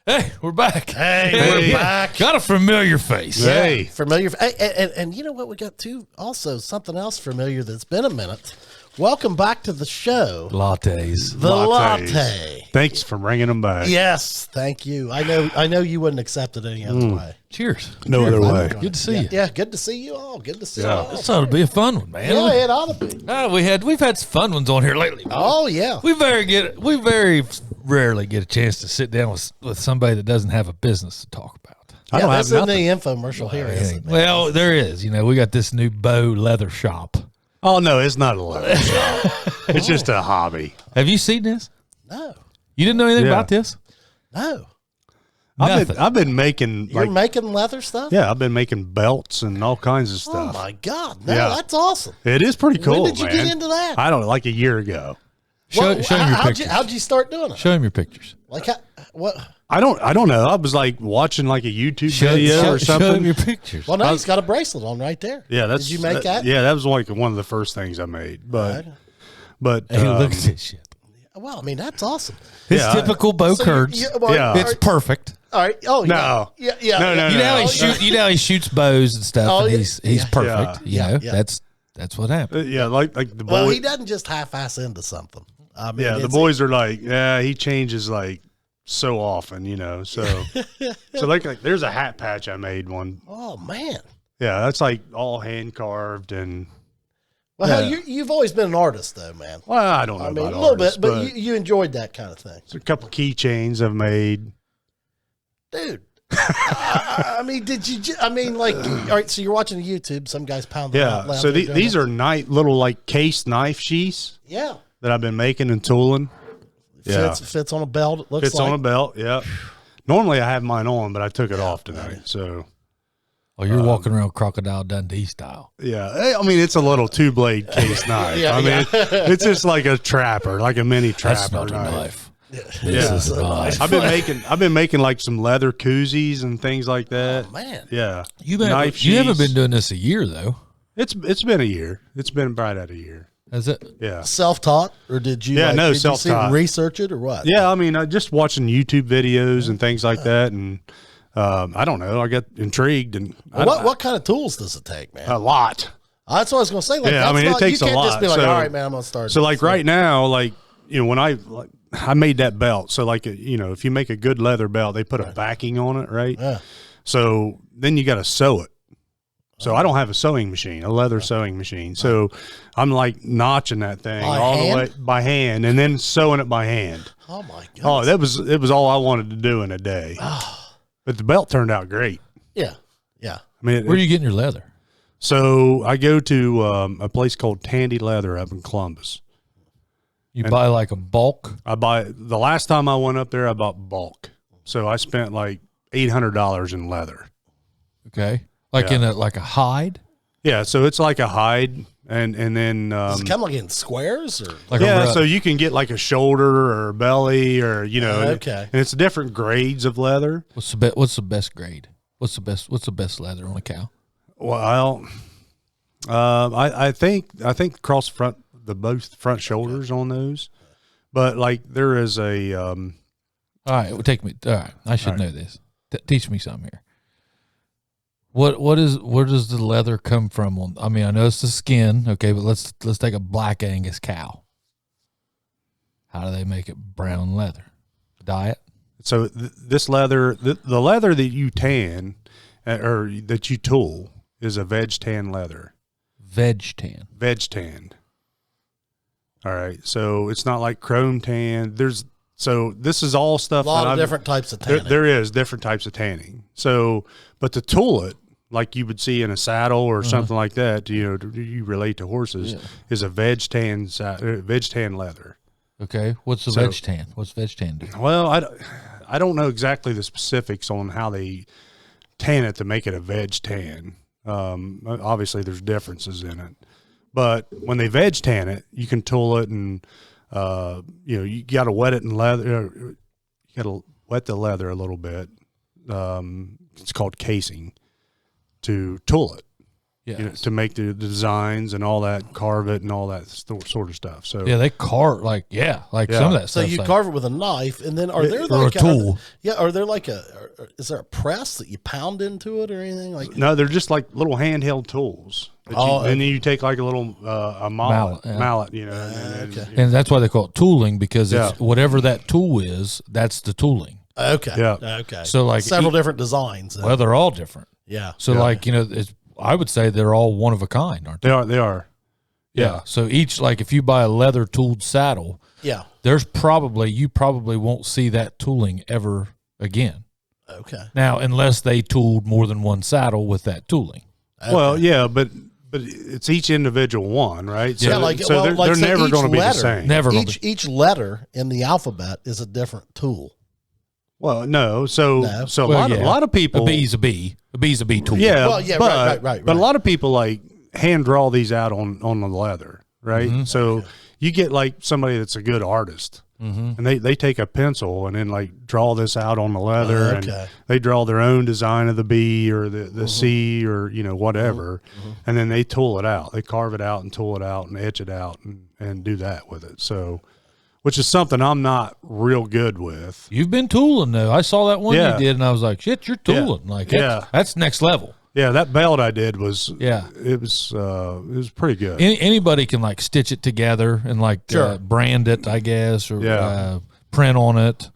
Hey, we're back. Hey, we're back. Got a familiar face. Hey, familiar. And you know what? We got something else familiar that's been a minute. Welcome back to the show. Lattes. The latte. Thanks for bringing them back. Yes, thank you. I know you wouldn't accept it any other way. Cheers. No other way. Good to see you. Yeah, good to see you all. Good to see you all. This ought to be a fun one, man. Yeah, it ought to be. We've had some fun ones on here lately. Oh, yeah. We very rarely get a chance to sit down with somebody that doesn't have a business to talk about. I don't that's have in the nothing. infomercial here, isn't it? Well, there is. You know, we got this new Beau leather shop. Oh, no, it's not a leather shop. It's just a hobby. Have you seen this? No. You didn't know anything about this? No. I've been making You're making leather stuff? Yeah, I've been making belts and all kinds of Oh, stuff. my God. No, that's awesome. It is pretty cool. When did you man. get into that? I don't know, like a year ago. Show him your pictures. How'd you start doing it? Show him your pictures. Like, what? I don't know. I was like watching like a YouTube video or something. Show him your pictures. Well, now he's got a bracelet on right there. Yeah, Did you make that? Yeah, that was like one of the first things I made. But Hey, look at this shit. Well, I mean, that's awesome. It's typical Beau Kearns. It's perfect. All right. Oh, yeah. No. Yeah. No. You know how he shoots bows and stuff. Oh, and he's perfect. Yeah. That's what happened. yeah, like the boy. Well, he doesn't just half-ass into something. I mean, the boys are like, he changes like so often, you know. So like there's a hat patch I made one. Oh man. Yeah, that's like all hand carved and. Well, you've always been an artist, though, man. Well, I don't know. I mean, about a little artists, bit, but you enjoyed that kind of thing. There's a couple keychains I've made. Dude. I mean, all right, so you're watching YouTube. Some guys pound them out Yeah, loud. so these are little like case knife sheaths. Yeah. That I've been making and tooling. Fits on a belt. It looks fits on a belt. Yeah. Normally I have mine on, but I took it off tonight. So. Oh, you're walking around Crocodile Dundee style. Yeah, I mean it's a little 2-blade case knife. I mean it's just like a trapper, like a mini trapper. That's not a knife. This is a knife. I've been making like some leather koozies and things like that. Oh, man. Yeah. You haven't been doing this a year though. It's been a year. It's been right at a year. Is it? Yeah. Self-taught, or did you? Yeah, no, did you see self-taught. research it or what? Yeah, I mean, just watching YouTube videos and things like that, and I don't know. I got intrigued, and What kind of tools does it take, man? a lot. That's what I was going to say. Like, Yeah, I mean, it takes you a can't just lot. be like, So- all right, man, I'm going to start. So like right now, like when I made that belt. So like if you make a good leather belt, they put a backing on it, right? Yeah. So then you got to sew it. So I don't have a sewing machine, a leather sewing machine. So I'm like notching that thing the way by hand, and then sewing it by hand. Oh my goodness. Oh, it was all I wanted to do in a day. But the belt turned out great. Yeah. I mean, Where are you getting your leather? So I go to a place called Tandy Leather up in Columbus. You buy like a bulk? The last time I went up there, I bought bulk. So I spent like $800 in leather. Okay. Like in a hide? Yeah, so it's like a hide, and then Does it come like in squares or? Like so you can get like a shoulder or a belly or Okay. and it's different grades of leather. What's the best grade? What's the best leather on a cow? Well, I think across both front shoulders on those, but like there is a All right, all right. I should know this. Teach me something here. Where does the leather come from? I mean, I know it's the skin, okay, but let's take a black Angus cow. How do they make it brown leather? Dye it? So this leather, the leather that you tan or that you tool is a veg tan leather. Veg tan. Veg tanned. All right, so it's not like chrome tan. So this is all stuff. A lot of different types of tanning. There is different types of tanning. So, but to tool it, like you would see in a saddle or something like that, you relate to horses, is a veg tan leather. Okay, what's the veg tan? What's veg tan do? Well, I don't know exactly the specifics on how they tan it to make it a veg tan. Obviously, there's differences in it, but when they veg tan it, you can tool it, and you got to wet it in leather. You got to wet the leather a little bit. It's called casing to tool it. Yes. to make the designs and all that, carve it and all that sort of stuff. So Yeah, they carve some of that So stuff. you carve it with a knife, and then are there or like a tool. Are there like is there a press that you pound into it or anything like? no, they're just like little handheld tools. And then you take like a little a mallet, and that's why they call it tooling, because it's whatever that tool is, that's the tooling. Okay. Yeah. Okay. So like several different designs. Well, they're all different. Yeah. So I would say they're all one of a kind, aren't they? They are. Yeah. So each, like if you buy a leather tooled saddle, yeah, you probably won't see that tooling ever again. Okay. Now, unless they tooled more than one saddle with that tooling. Okay. Well, yeah, but it's each individual one, right? So, they're never going to be the same. Never. Each letter in the alphabet is a different tool. Well, no. So a lot of people. A B's a B. A B's a B tool. Yeah. Well, yeah. Right. But a lot of people like hand draw these out on the leather, right? Mm-hmm. So you get like somebody that's a good artist, and they take a pencil and then like draw this out on the leather, and they draw their own design of the B or the C or whatever, and then they tool it out. They carve it out and tool it out and etch it out and do that with it. So. Which is something I'm not real good with. You've been tooling though. I saw that one you did, and I was like, "Shit, you're tooling!" That's next level. Yeah, that belt I did was it was pretty good. Anybody can like stitch it together and like brand it, I guess, or print on it.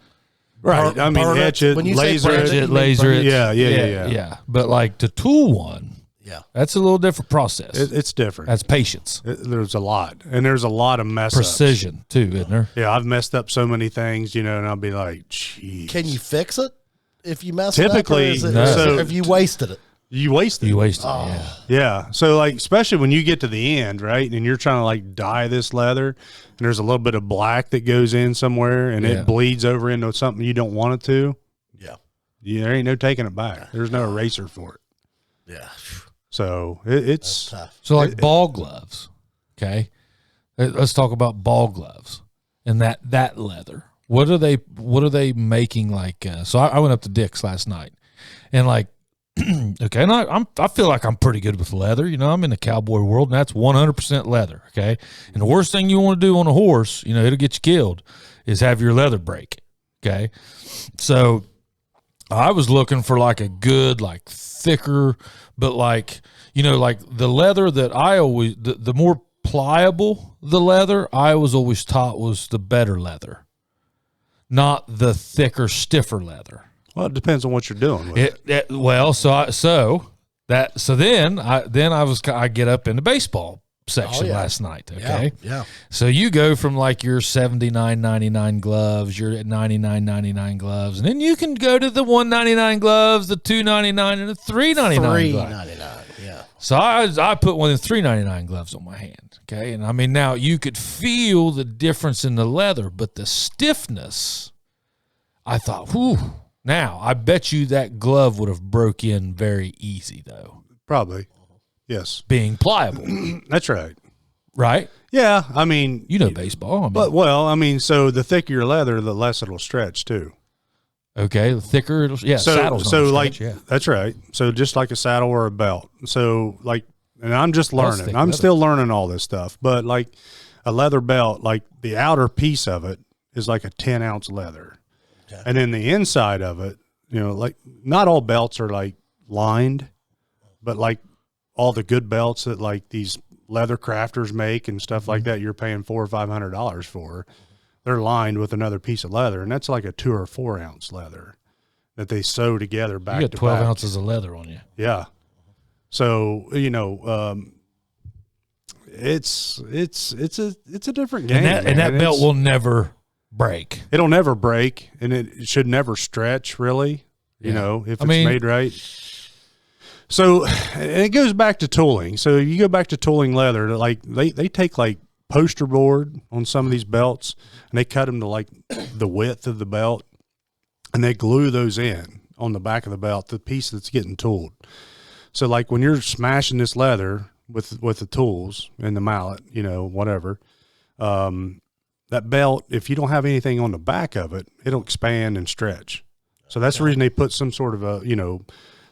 Right. I mean, etch it, laser it. Yeah. But like the tool one. Yeah, that's a little different process. It's different. That's patience. There's a lot, and there's a lot of mess precision too, isn't there? Yeah, I've messed up so many things, and I'll be like, "Geez." Can you fix it if you mess Typically, it up? Typically, if you wasted it, you wasted. You wasted. Yeah. So like, especially when you get to the end, right, and you're trying to like dye this leather, and there's a little bit of black that goes in somewhere, and it bleeds over into something you don't want it to. Yeah. There ain't no taking it back. There's no eraser for it. Yeah. So it's tough. So like ball gloves, okay? Let's talk about ball gloves and that leather. What are they making like? So I went up to Dick's last night, and like, okay, and I feel like I'm pretty good with leather. I'm in the cowboy world, and that's 100% leather. Okay, and the worst thing you want to do on a horse, it'll get you killed, is have your leather break. Okay, so I was looking for like a good, like thicker, but like, like the leather that I always, the more pliable the leather, I was always taught was the better leather, not the thicker, stiffer leather. Well, it depends on what you're doing with it. Then I get up in the baseball section last night. Okay. Yeah. So you go from like your $79.99 gloves, you're at $99.99 gloves, and then you can go to the $199 gloves, the $299 and the $399 gloves. $399. Yeah. So I put one of the $399 gloves on my hand. Okay. And I mean, now you could feel the difference in the leather, but the stiffness, I thought, whew. Now, I bet you that glove would have broke in very easy, though. Probably. Yes. Being pliable. That's right. Right? Yeah. I mean, baseball. So the thicker your leather, the less it'll stretch, too. Okay. The thicker it'll, saddle's stretch, that's right. So just like a saddle or a belt. So, like, and I'm just learning. I'm still learning all this stuff. But, like, a leather belt, like, the outer piece of it is like a 10-ounce leather. Okay. And then the inside of it, like, not all belts are, like, lined, but, like, all the good belts that like these leather crafters make and stuff like that, you're paying $400 or $500 for. They're lined with another piece of leather, and that's like a 2 or 4 ounce leather that they sew together back to back. You got 12 ounces of leather on you. Yeah. So it's a different game, and that belt will never break. It'll never break, and it should never stretch. Really, if it's made right. So, and it goes back to tooling. So you go back to tooling leather, like they take like poster board on some of these belts, and they cut them to like the width of the belt, and they glue those in on the back of the belt, the piece that's getting tooled. So like when you're smashing this leather with the tools and the mallet, whatever, that belt, if you don't have anything on the back of it, it'll expand and stretch. So that's the reason they put some sort of a,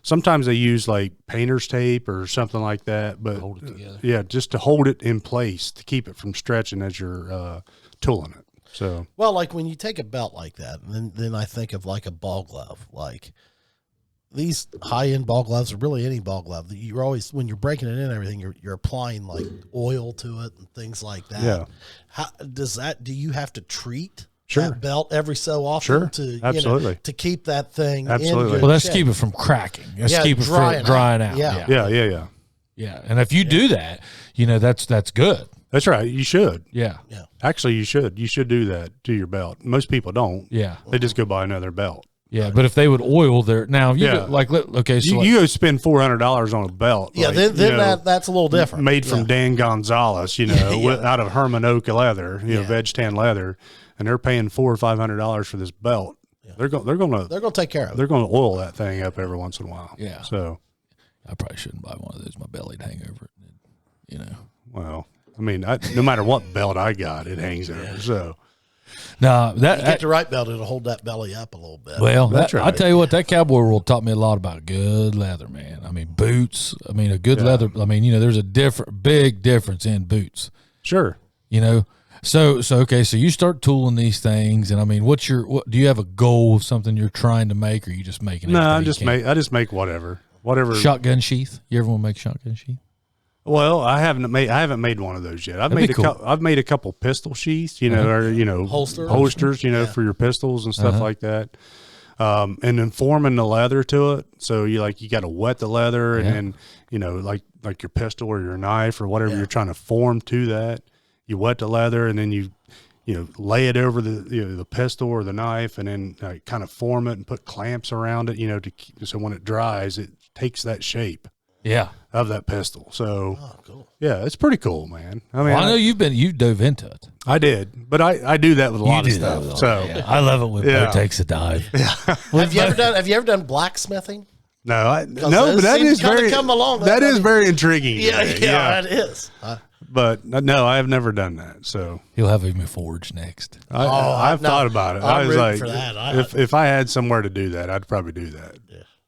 Sometimes they use like painter's tape or something like that, but Hold it together. yeah, just to hold it in place to keep it from stretching as you're tooling it. So, Well, like when you take a belt like that, then I think of like a ball glove. Like these high-end ball gloves, or really any ball glove, you're always, when you're breaking it in and everything, you're applying like oil to it and things like that. Yeah. How do you have to treat Sure. that belt every so often Sure. to Absolutely. to keep that thing Absolutely. in good Well, let's shape? keep it from cracking. Let's Yeah, keep it from drying out. Yeah. yeah. And if you do that, that's good. That's right. You should. Yeah. Actually, you should. You should do that to your belt. Most people don't. Yeah. They just go buy another belt. Yeah. But if they would oil their, now, if you Yeah. go, okay, so You go spend $400 on a belt. Yeah, like, then you know, that's a little different. made from Yeah. Dan Gonzalez, out of Herman Oak leather, veg tan leather, and they're paying $400 or $500 for this belt. Yeah. They're gonna take care of it. They're gonna oil that thing up every once in a while. Yeah. So, I probably shouldn't buy one of those. My belly'd hang over it. well, I mean, no matter what belt I got, it hangs over. So, No, You get the right belt, it'll hold that belly up a little bit. well, That's right. I tell you what, that cowboy world taught me a lot about good leather, man. I mean, boots. I mean, a good leather. I mean, there's a big difference in boots. sure. So okay, so you start tooling these things, and I mean, what do you have a goal of something you're trying to make, or are you just making? No, everything you can? I just make whatever. Shotgun sheath. You ever want to make shotgun sheath? Well, I haven't made one of those yet. I've That'd made be cool. I've made a couple pistol sheaths, or holsters, for your pistols and stuff like that. And then forming the leather to it. So you got to wet the leather, and then like your pistol or your knife or whatever you're trying to form to that. You wet the leather, and then you lay it over the pistol or the knife, and then kind of form it and put clamps around it, so when it dries, it takes that shape. Yeah. Of that pistol. So, Cool. yeah, it's pretty cool, man. I mean, Well, I know you dove into it. I did, but I do that with a lot of stuff. So, I love it when Yeah. Beau takes a dive. Have you ever done blacksmithing? no, those but that seem is to kinda very come along. that is very intriguing. to Yeah, me. yeah, it is. But no, I have never done that. So He'll have him a forge next. I've thought about it. I I'm was rooting like, for that. if I had somewhere to do that, I'd probably do that.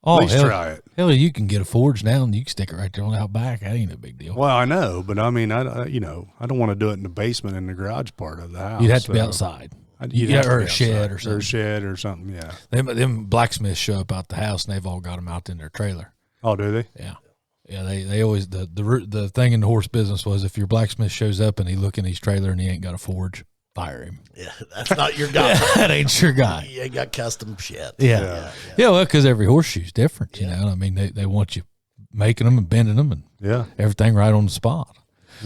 Oh, At least hell, try it. Hell, you can get a forge now, and you can stick it right there on out back. That ain't a big deal. Well, I know, but I mean, I don't want to do it in the basement in the garage part of the house. You'd have to be so outside. you'd have to or be a shed outside. or something. Or a shed or something. Yeah. Them blacksmiths show up out the house, and they've all got them out in their trailer. Oh, do they? Yeah. Yeah, they always the thing in the horse business was if your blacksmith shows up and he look in his trailer and he ain't got a forge, fire him. Yeah, that's not your guy. That ain't your guy. You ain't got custom shit. Yeah. Well, because every horseshoe's different, I mean, they want you making them and bending them and everything right on the spot.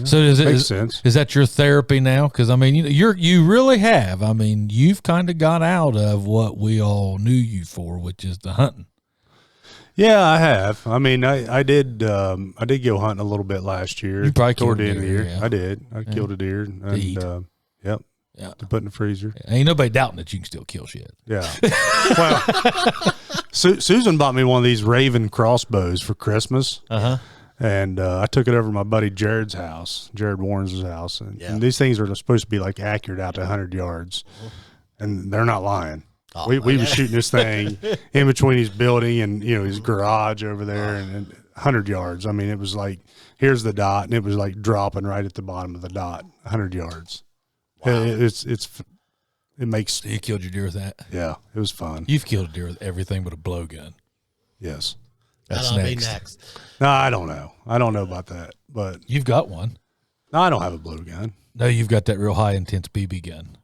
So Makes sense. Is that your therapy now? Because I mean, you really have. I mean, you've kind of got out of what we all knew you for, which is the hunting. Yeah, I have. I mean, I did go hunting a little bit last year. You probably toward killed the end of the deer, year. yeah. I did. I killed a deer. And, eat. Yep. Yeah. To put in the freezer. Ain't nobody doubting that you can still kill shit. Yeah. Well, Susan bought me one of these Raven crossbows for Christmas. Uh-huh. And I took it over to my buddy Jared Warren's house. And these things are supposed to be like accurate out to 100 yards. And they're not lying. Oh, we were shooting this thing in between his building and his garage over there, and 100 yards. I mean, it was like, here's the dot, and it was like dropping right at the bottom of the dot, 100 yards. Wow. It makes. So you killed your deer with that? Yeah, it was fun. You've killed a deer with everything but a blowgun. Yes. That's That'll next. be next. No, I don't know. I don't know about that, but You've got one. no, I don't have a blowgun. No, you've got that real high intense BB gun.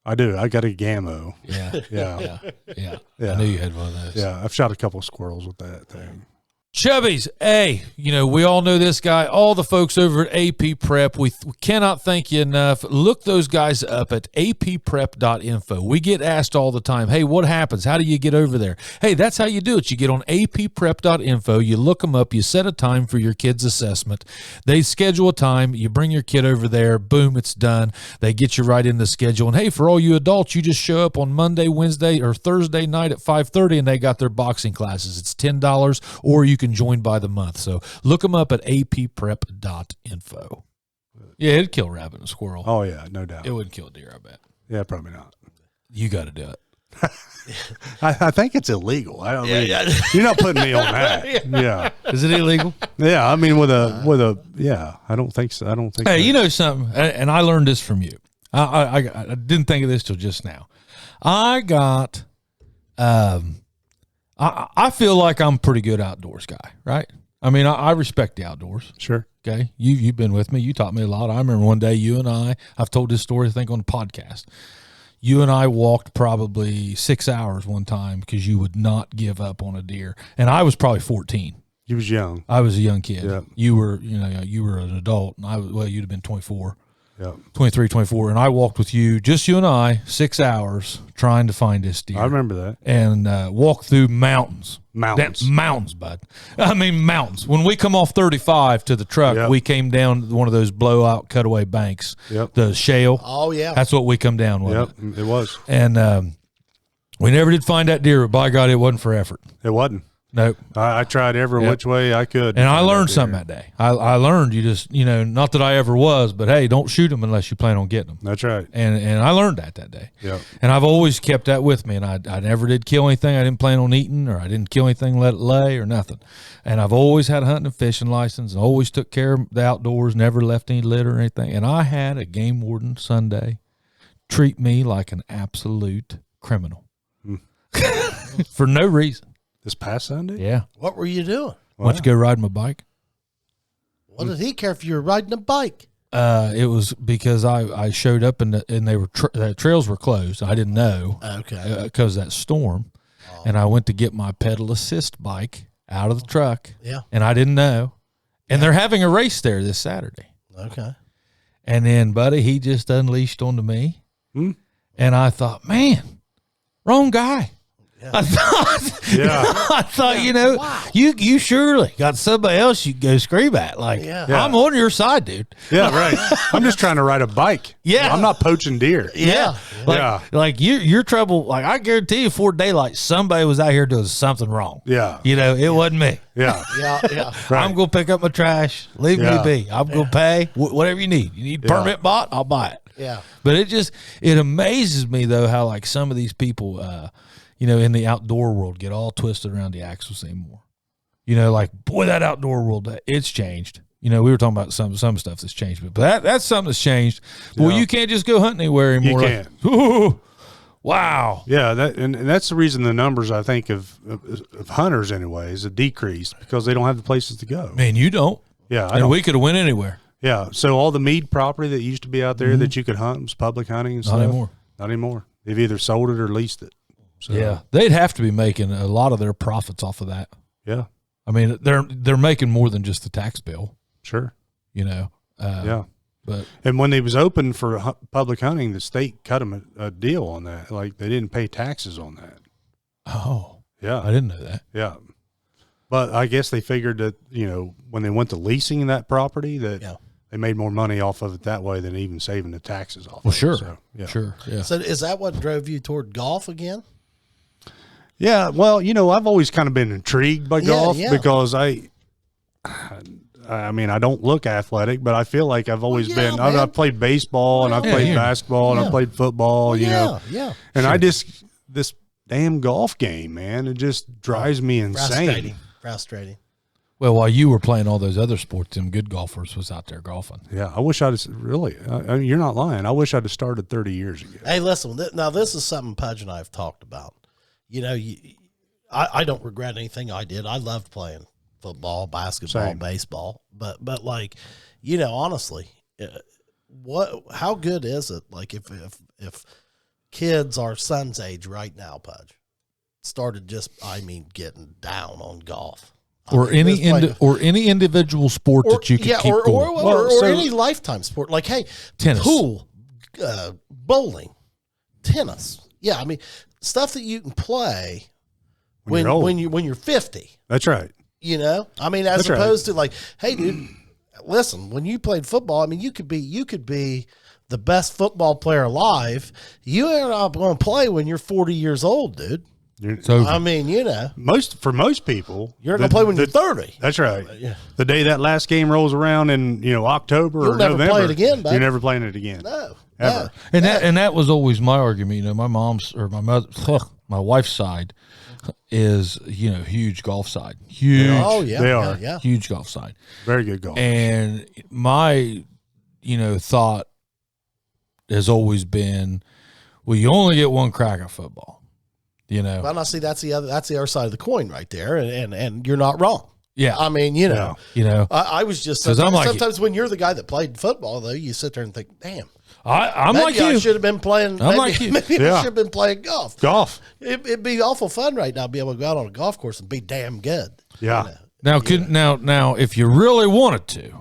I do. I got a Gammo. Yeah. Yeah. Yeah. I knew you had one of those. Yeah, I've shot a couple of squirrels with that thing. Chubbies, hey, we all know this guy. All the folks over at AP Prep, we cannot thank you enough. Look those guys up at apprep.info. We get asked all the time, hey, what happens? How do you get over there? Hey, that's how you do it. You get on apprep.info, you look them up, you set a time for your kid's assessment. They schedule a time, you bring your kid over there, boom, it's done. They get you right in the schedule. And hey, for all you adults, you just show up on Monday, Wednesday, or Thursday night at 5:30, and they got their boxing classes. It's $10, or you can join by the month. So look them up at apprep.info. Yeah, it'd kill a rabbit and a squirrel. Oh, yeah, no doubt. It wouldn't kill a deer, I bet. Yeah, probably not. You got to do it. I think it's illegal. I don't mean, you're not putting me on that. Yeah. Is it illegal? Yeah. I mean, with a, yeah, I don't think so. I don't think Hey, so. you know something, and I learned this from you. I didn't think of this till just now. I got, I feel like I'm a pretty good outdoors guy, right? I mean, I respect the outdoors. Sure. Okay. You've been with me. You taught me a lot. I remember one day you and I've told this story, I think, on the podcast. You and I walked probably 6 hours one time because you would not give up on a deer. And I was probably 14. You was young. I was a young kid. Yeah. You were an adult, and you'd have been 24. Yeah. 23, 24. And I walked with you, just you and I, 6 hours trying to find this deer. I remember that. And walked through mountains. Mountains, bud. I mean, mountains. When we come off 35 to the truck, we came down one of those blowout cutaway banks. Yep. The shale. Oh, yeah. That's what we come down with. Yep, it was. And we never did find that deer, but by God, it wasn't for effort. It wasn't. Nope. I tried every which way I could. And I learned something that day. I learned you just, not that I ever was, but hey, don't shoot them unless you plan on getting them. That's right. And I learned that day. Yeah. And I've always kept that with me. And I never did kill anything I didn't plan on eating, or I didn't kill anything, let it lay or nothing. And I've always had a hunting and fishing license and always took care of the outdoors, never left any litter or anything. And I had a game warden Sunday treat me like an absolute criminal for no reason. This past Sunday? Yeah. What were you doing? Went to go ride my bike. What did he care if you were riding a bike? It was because I showed up and they were the trails were closed. I didn't know. Okay. Because of that storm, and I went to get my pedal assist bike out of the truck. Yeah. And I didn't know, and they're having a race there this Saturday. Okay. And then, buddy, he just unleashed onto me, and I thought, man, wrong guy. Yeah. I thought, you surely got somebody else you can go scream at. Like, I'm on your side, dude. Yeah, right. I'm just trying to ride a bike. Yeah. I'm not poaching deer. Yeah. Like your trouble, like I guarantee you before daylight, somebody was out here doing something wrong. Yeah. It wasn't me. Yeah. Yeah. Right. I'm going to pick up my trash. Leave me be. I'm going to pay whatever you need. You need a permit bought? I'll buy it. Yeah. But it amazes me, though, how like some of these people, in the outdoor world get all twisted around the axles anymore. Like, boy, that outdoor world, it's changed. We were talking about some stuff that's changed, but that's something that's changed. Well, you can't just go hunting anywhere anymore. You can't. Ooh, wow. Yeah, and that's the reason the numbers, I think, of hunters anyways have decreased, because they don't have the places to go. Man, you don't. Yeah, and we could have went anywhere. Yeah, so all the mead property that used to be out there that you could hunt was public hunting and stuff. Not anymore. They've either sold it or leased it. So, yeah, they'd have to be making a lot of their profits off of that. Yeah, I mean, they're making more than just the tax bill. Sure. Yeah, but and when they was open for public hunting, the state cut them a deal on that. Like, they didn't pay taxes on that. Oh, yeah, I didn't know that. Yeah, but I guess they figured that when they went to leasing that property, that they made more money off of it that way than even saving the taxes off. Well, sure, so, sure, yeah. So is that what drove you toward golf again? Yeah, well, I've always kind of been intrigued by golf because I mean, I don't look athletic, but I feel like I've always been. I've played baseball and I've played basketball and I've played football. And I just this damn golf game, man, it just drives me insane. Frustrating. Well, while you were playing all those other sports, them good golfers was out there golfing. Yeah, I wish I'd really. I mean, you're not lying. I wish I'd have started 30 years ago. Hey, listen. Now this is something Pudge and I have talked about. I don't regret anything I did. I loved playing football, basketball, baseball. But like, honestly, how good is it? Like if kids our son's age right now, Pudge, started getting down on golf. Or any individual sport that you could keep going. Or any lifetime sport. Like, hey, tennis, pool, bowling, tennis. Yeah, I mean, stuff that you can play when you're 50. That's right. I mean, as opposed to like, hey, dude, listen, when you played football, I mean, you could be the best football player alive. You ain't not going to play when you're 40 years old, dude. I mean, for most people, you're going to play when you're 30. That's right. The day that last game rolls around in October or never November, play it again, buddy. You're never playing it again. No. ever. And that was always my argument. You know, my mom's or my mother, my wife's side is, you know, huge golf side. Huge. Oh yeah, They are. Yeah. Huge golf side. Very good golf. And my, you know, thought has always been, well, you only get one crack at football. You know. Well, now see, that's the other side of the coin right there, and you're not wrong. Yeah. I mean, you know, I was just sometimes when you're the guy that played football, though, you sit there and think, damn, I'm maybe like you. I should have been playing. I'm like you. Maybe I should have been playing golf. Golf. It'd be awful fun right now to be able to go out on a golf course and be damn good. Yeah. You know? Now, if you really wanted to,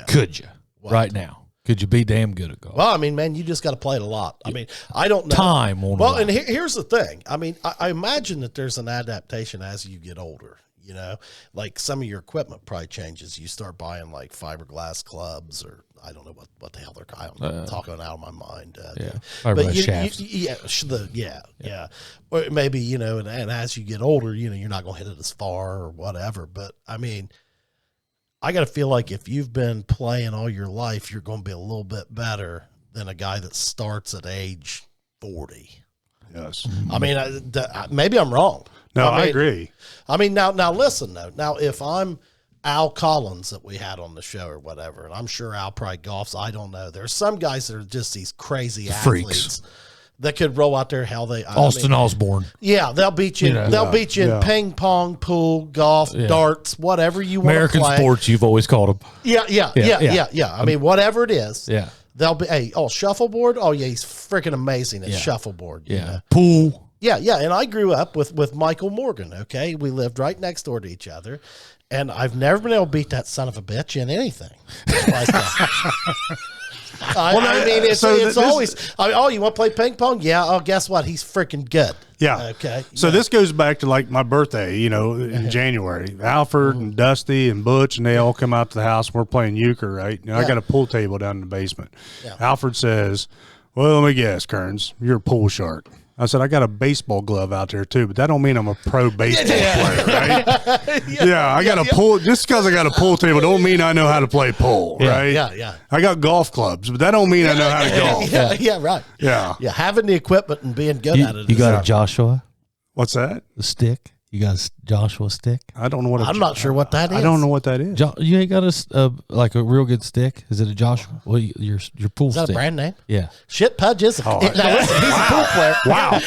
could you right now? Could you be damn good at golf? Well, I mean, man, you just got to play it a lot. I mean, I don't know. Time won't Well, allow. and here's the thing. I mean, I imagine that there's an adaptation as you get older. You know, like some of your equipment probably changes. You start buying like fiberglass clubs, or I don't know what the hell they're called. I'm talking out of my mind. Fiberglass shafts. Yeah. Or maybe, you know, and as you get older, you know, you're not going to hit it as far or whatever. But I mean, I got to feel like if you've been playing all your life, you're going to be a little bit better than a guy that starts at age 40. Yes. I mean, maybe I'm wrong. No, I I agree. I mean, now listen though. Now, if I'm Al Collins that we had on the show or whatever, and I'm sure Al probably golfs, I don't know. There's some guys that are just these crazy athletes that could roll out there. Austin Osborne. Yeah, they'll beat you. They'll beat you in ping pong, pool, golf, darts, whatever you want. American sports, you've always called them. Yeah. I mean, whatever it is. Yeah. They'll be shuffleboard. Oh yeah, he's freaking amazing at shuffleboard. Yeah. You know? Pool. Yeah. And I grew up with Michael Morgan. Okay, we lived right next door to each other, and I've never been able to beat that son of a bitch in anything. Like that. I mean, it's always, oh, you want to play ping pong? Yeah. Oh, guess what? He's freaking good. Yeah. Okay. So this goes back to like my birthday, you know, in January. Alfred and Dusty and Butch, and they all come out to the house. And we're playing euchre, right? And I got a pool table down in the basement. Yeah. Alfred says, well, let me guess, Kearns, you're a pool shark. I said, I got a baseball glove out there too, but that don't mean I'm a pro baseball player, right? I got a pool. Just because I got a pool table don't mean I know how to play pool, right? Yeah. I got golf clubs, but that don't mean I know how to golf. Yeah, right. Yeah. Having the equipment and being good at it. You got a Joshua? What's that? The stick? You got a Joshua stick? I don't know what. I'm not sure what that is. I don't know what that is. You ain't got a like a real good stick? Is it a Joshua? Well, your pool Is that stick. a brand name? Yeah. Shit, Pudge is. Now, listen, he's a pool player. Wow.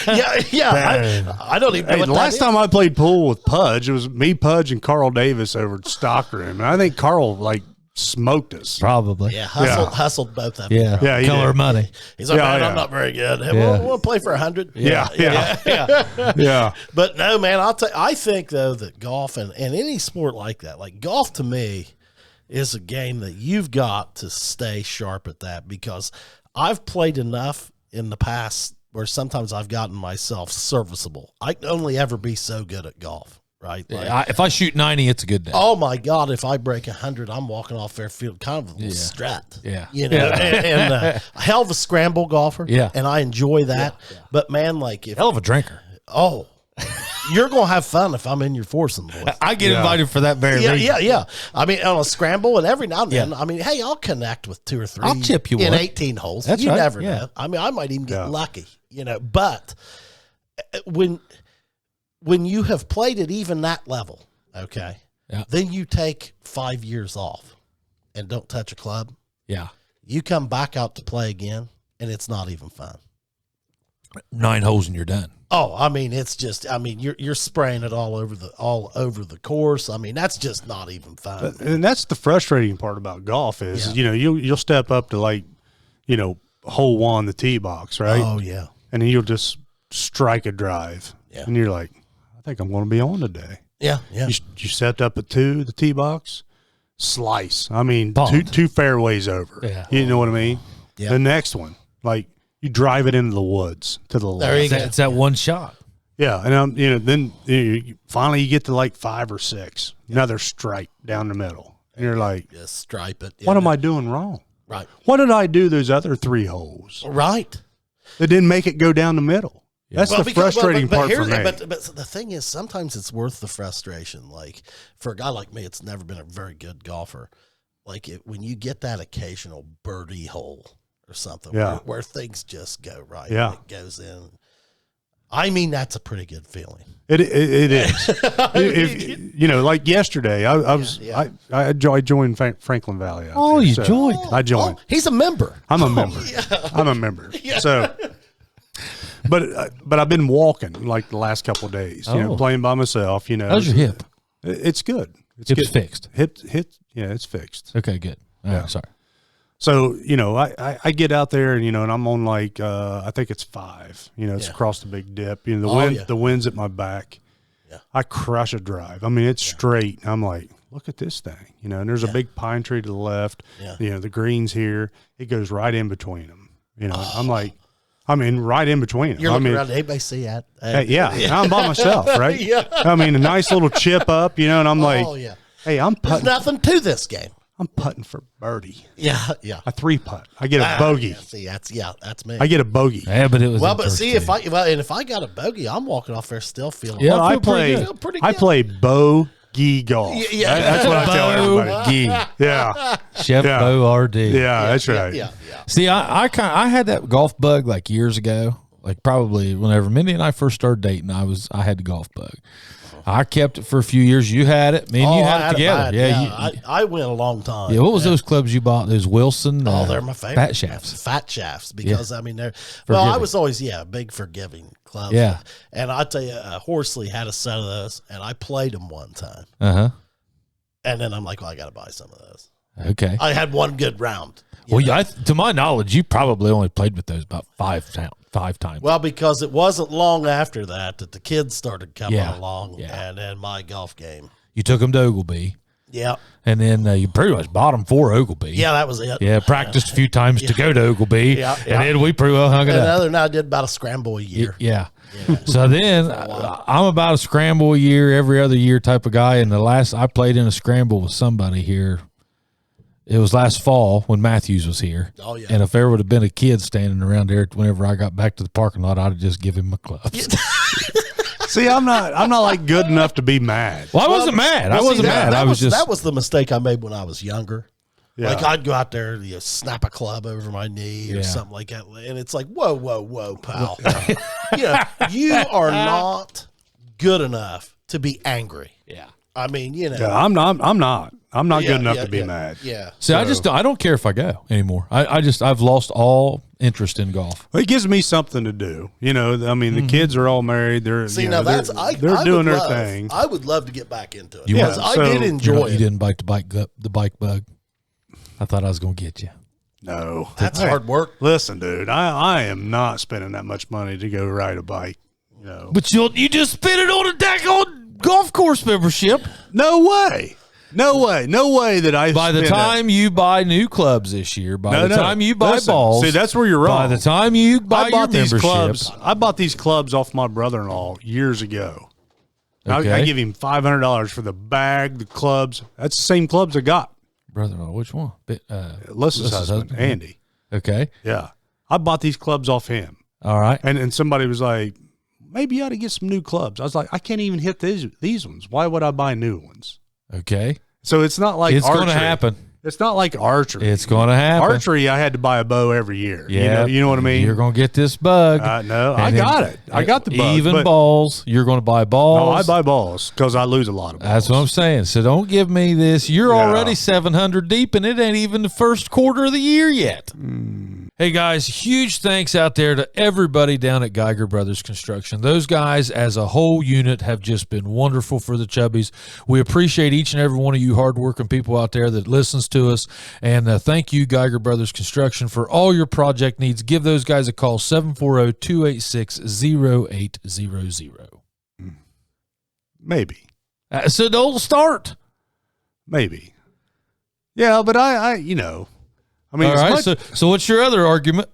Yeah. I don't even know what the that last is. time I played pool with Pudge, it was me, Pudge, and Carl Davis over at Stockroom, and I think Carl like smoked us. Probably. Yeah, hustled both of them. Yeah. He Color did. money. He's like, man, I'm not very good. Hey, we'll play for 100. Yeah. But no, man, I think though that golf and any sport like that, like golf to me is a game that you've got to stay sharp at that, because I've played enough in the past where sometimes I've gotten myself serviceable. I can only ever be so good at golf. Right. Like, if I shoot 90, it's a good day. Oh my God. If I break 100, I'm walking off airfield kind of a little strut. Yeah. You know, and a hell of a scramble golfer. Yeah. And I enjoy that. Yeah. But man, like hell of a drinker. Oh, you're going to have fun if I'm in your foursome, boy. I get invited for that very reason. Yeah. I mean, on a scramble, and every now and then, I mean, hey, I'll connect with 2 or 3. I'll chip you in one. 18 holes. That's you right. never know. I mean, I might even get lucky, you know, but when you have played at even that level, okay, then you take 5 years off and don't touch a club. Yeah. You come back out to play again, and it's not even fun. 9 holes and you're done. Oh, I mean, it's just, I mean, you're spraying it all over the course. I mean, that's just not even fun. And that's the frustrating part about golf is, you know, you'll step up to like, you know, hole 1, the tee box, right? Oh yeah. And then you'll just strike a drive, and you're like, I think I'm going to be on today. Yeah. You stepped up at 2, the tee box, slice. I mean, Bombed. two fairways over. Yeah. You know what I mean? Yeah. The next one, like you drive it into the woods to the left. There you go. It's that one shot. Yeah, and you know, then finally you get to like 5 or 6, another strike down the middle, and you're like, just stripe it. What am I doing wrong? Right. What did I do those other 3 holes? Right. That didn't make it go down the middle. That's the frustrating part for me. But the thing is, sometimes it's worth the frustration. Like for a guy like me, it's never been a very good golfer. Like when you get that occasional birdie hole or something. Yeah. Where things just go right. Yeah. It goes in. I mean, that's a pretty good feeling. It is. Like yesterday, I joined Franklin Valley. You joined? I joined. Oh, he's a member. I'm a member. I'm a member. So, but I've been walking like the last couple of days. Playing by myself. How's your hip? It's good. Hip's fixed. Hip. Yeah, it's fixed. Okay, good. All right, sorry. So, I get out there and, and I'm on like, I think it's 5, it's across the big dip, the wind's at my back. Yeah. I crush a drive. I mean, it's straight. I'm like, look at this thing, and there's a big pine tree to the left, the green's here. It goes right in between them, I'm like, right in between them. You're looking around, anybody see that? I'm by myself, right? Yeah. A nice little chip up, and I'm like, hey, I'm putting. There's nothing to this game. I'm putting for birdie. Yeah. A 3-putt. I get a bogey. Yeah, see, that's me. I get a bogey. Yeah, but it was if I got a bogey, I'm walking off there still feeling. Yeah, I play Beau golf. Yeah. That's what I tell everybody. Yeah. Chef Beau RD. Yeah, that's right. Yeah. See, I had that golf bug like years ago, like probably whenever Mindy and I first started dating. I had the golf bug. I kept it for a few years. You had it. Me and you had it together. I went a long time. Yeah, what was those clubs you bought? Those Wilson. They're my favorite. Fat shafts. Fat shafts because they're. Forgiving. Well, I was always big forgiving clubs. Yeah, and I tell you, Horsley had a set of those, and I played them one time. And then I'm like, well, I got to buy some of those. Okay. I had one good round. Well, to my knowledge, you probably only played with those about five times. Well, because it wasn't long after that the kids started coming along, and then my golf game. You took them to Ogleby. Yeah. And then you pretty much bought them for Ogleby. Yeah, that was it. Yeah, practiced a few times to go to Ogleby. Yeah. And then we pretty well hung it up. Other than that, I did about a scramble a year. Yeah. So then I'm about a scramble a year, every other year type of guy. And I played in a scramble with somebody here. It was last fall when Matthews was here. Oh, yeah. And if there would have been a kid standing around there whenever I got back to the parking lot, I'd have just give him my clubs. See, I'm not like good enough to be mad. Well, I wasn't mad. I wasn't mad. That was the mistake I made when I was younger. Yeah. Like I'd go out there, snap a club over my knee or something like that, and it's like, whoa, pal. You are not good enough to be angry. Yeah. I mean, I'm not. I'm not good enough to be mad. Yeah. See, I don't care if I go anymore. I've lost all interest in golf. Well, it gives me something to do. The kids are all married. They're doing their thing. I would love to get back into it. Because I did enjoy it. You didn't bite the bike bug. I thought I was going to get you. No, that's hard work. Listen, dude, I am not spending that much money to go ride a bike. But you just spent it on a daggone golf course membership. No way. No way that I. By the time you buy new clubs this year, by the time you buy balls, see, that's where you're wrong. By the time you buy your membership, I bought these clubs off my brother-in-law years ago. Okay. I give him $500 for the bag, the clubs. That's the same clubs I got. Brother-in-law, which one? Alyssa's husband, Andy. Okay. Yeah, I bought these clubs off him. All right. And somebody was like, maybe you ought to get some new clubs. I was like, I can't even hit these ones. Why would I buy new ones? Okay. So it's not like it's going to happen. It's not like archery. It's going to happen. Archery, I had to buy a bow every year. Yeah. You know what I mean? You're going to get this bug. No, I got it. I got the bug. Even balls. You're going to buy balls. No, I buy balls because I lose a lot of balls. That's what I'm saying. So don't give me this. You're already 700 deep, and it ain't even the first quarter of the year yet. Hey, guys, huge thanks out there to everybody down at Geiger Brothers Construction. Those guys as a whole unit have just been wonderful for the Chubbies. We appreciate each and every one of you hardworking people out there that listens to us. And thank you, Geiger Brothers Construction, for all your project needs. Give those guys a call, 740-286-0800. Maybe. So don't start. Maybe. Yeah, but I I mean, all right. So what's your other argument?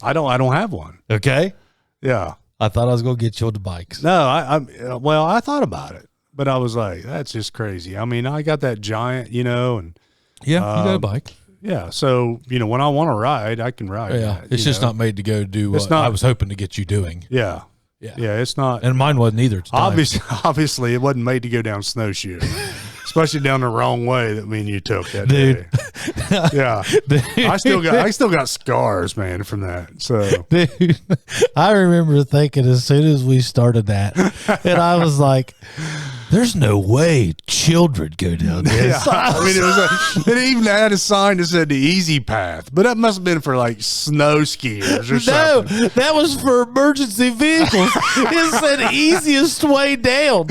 I don't have one. Okay. Yeah. I thought I was going to get you on the bikes. No, I thought about it, but I was like, that's just crazy. I mean, I got that Giant, and yeah, you got a bike. Yeah. So, when I want to ride, I can ride. Yeah. It's just not made to go do what I was hoping to get you doing. Yeah. Yeah. Yeah. It's not. And mine wasn't either. Obviously, it wasn't made to go down snowshoe. especially down the wrong way that me and you took that Dude. day. Yeah, I still got scars, man, from that. So, Dude, I remember thinking as soon as we started that, and I was like, "There's no way children go down this." yeah, I mean, it even had a sign that said the easy path, but that must have been for like snow skiers or No, something. that was for emergency vehicles. It said easiest way down.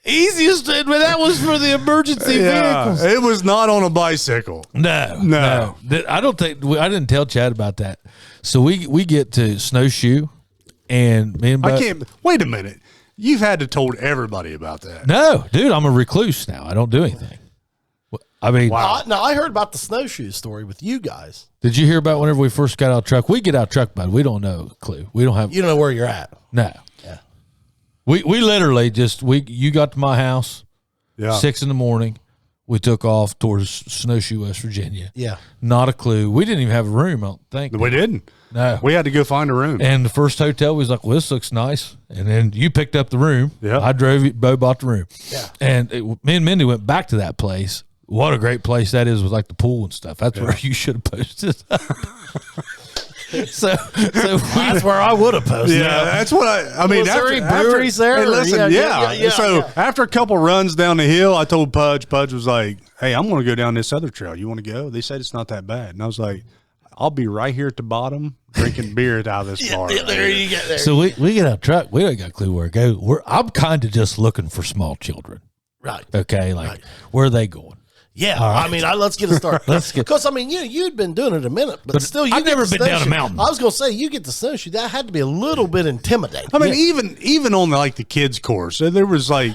Easiest, but that was for the emergency vehicles. It was not on a bicycle. No. I don't think I didn't tell Chad about that. So we get to Snowshoe, and me and Beau, I can't. Wait a minute. You've had to told everybody about that. No, dude, I'm a recluse now. I don't do anything. I mean, Wow. No, I heard about the snowshoe story with you guys. Did you hear about whenever we first got out of truck? We get out of truck, but we don't know a clue. We don't have. You don't know where you're at. No. Yeah. We literally just you got to my house, Yeah. 6 a.m. We took off towards Snowshoe, West Virginia. Yeah. Not a clue. We didn't even have a room, I don't think. We didn't. No. We had to go find a room. And the first hotel was like, well, this looks nice. And then you picked up the room. Yeah. I drove you, Beau bought the room. Yeah. And me and Mindy went back to that place. What a great place that is with like the pool and stuff. That's where you should have posted. so That's where I would have posted. Yeah, that's what I mean. Was there any breweries there? Hey, listen, Yeah. So after a couple runs down the hill, I told Pudge. Pudge was like, "Hey, I'm going to go down this other trail. You want to go?" They said it's not that bad, and I was like, "I'll be right here at the bottom drinking beer out of this bar." Right there here. you get there. So we get out of truck. We don't got a clue where to go. I'm kind of just looking for small children. Right. Okay, like where are they going? Yeah, All right. I mean, let's get a start. Let's get- Because I mean, you'd been doing it a minute, but still, I've never been down a mountain. I was going to say, you get the snowshoe. That had to be a little bit intimidating. I mean, even on like the kids course, there was like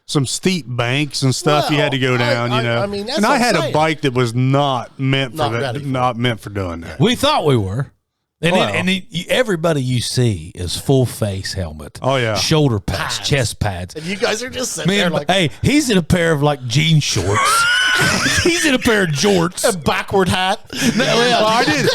some steep banks and stuff you had to go down. I mean, that's and what I I'm had saying. a bike that was not meant for Not that, ready for not meant for doing that. We thought we were. And Well. everybody you see is full face helmet. Oh, yeah. Shoulder pads, chest pads. And you guys are just sitting Man, there like hey, he's in a pair of like jean shorts. He's in a pair of jorts. a backward hat. Well, I did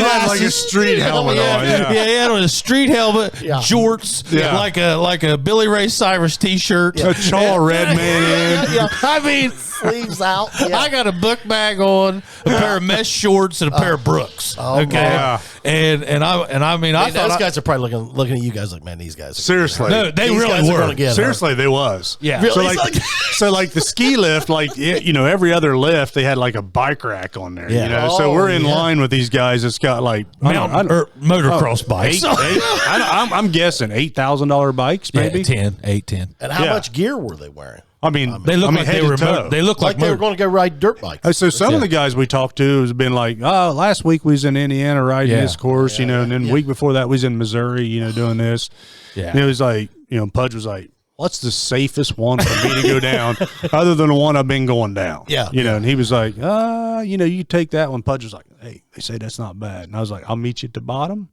have like a street helmet on. Yeah, he had on a street helmet, Yeah. jorts, Yeah. like a Billy Ray Cyrus t-shirt. A Chaw Red Man in. Yeah. I mean, Sleeves out. Yeah. I got a book bag on, a pair of mesh shorts, and a pair of Brooks. Okay, yeah. and I mean, I Man, thought those guys are probably looking at you guys like, man, these guys. Seriously. no, they These guys really are were. gonna get Seriously, they was. Yeah. So Really? like, so like the ski lift, like every other lift, they had like a bike rack on there. Yeah. You know, so Oh, we're in yeah. line with these guys. It's got like Mountain or motocross bikes. I'm guessing $8,000 bikes, maybe. Yeah, 10. And how Yeah. much gear were they wearing? I mean, They look like head they to were. toe. They look Like like they were going to go ride dirt bikes. So some of the guys we talked to has been like, oh, last week we was in Indiana riding Yeah. this course, and then the week before that we was in Missouri, doing this. Yeah. And it was like, Pudge was like, what's the safest one for me to go down other than the one I've been going down? Yeah. And he was like, you take that one. Pudge was like, hey, they say that's not bad. And I was like, I'll meet you at the bottom.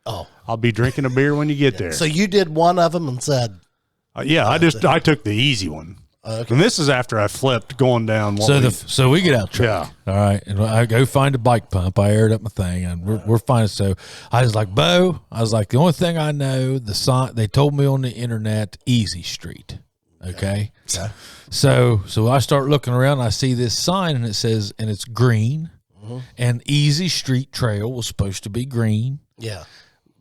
Oh, I'll be drinking a beer when you get there. so you did one of them and said, I took the easy one. Okay. And this is after I flipped going down. So we get out truck. Yeah. All right. And I go find a bike pump. I aired up my thing and we're fine. So I was like, Beau, the only thing I know, the sign, they told me on the internet, Easy Street. Okay. Okay. So I start looking around. I see this sign and it says, and it's green, and Easy Street Trail was supposed to be green yeah.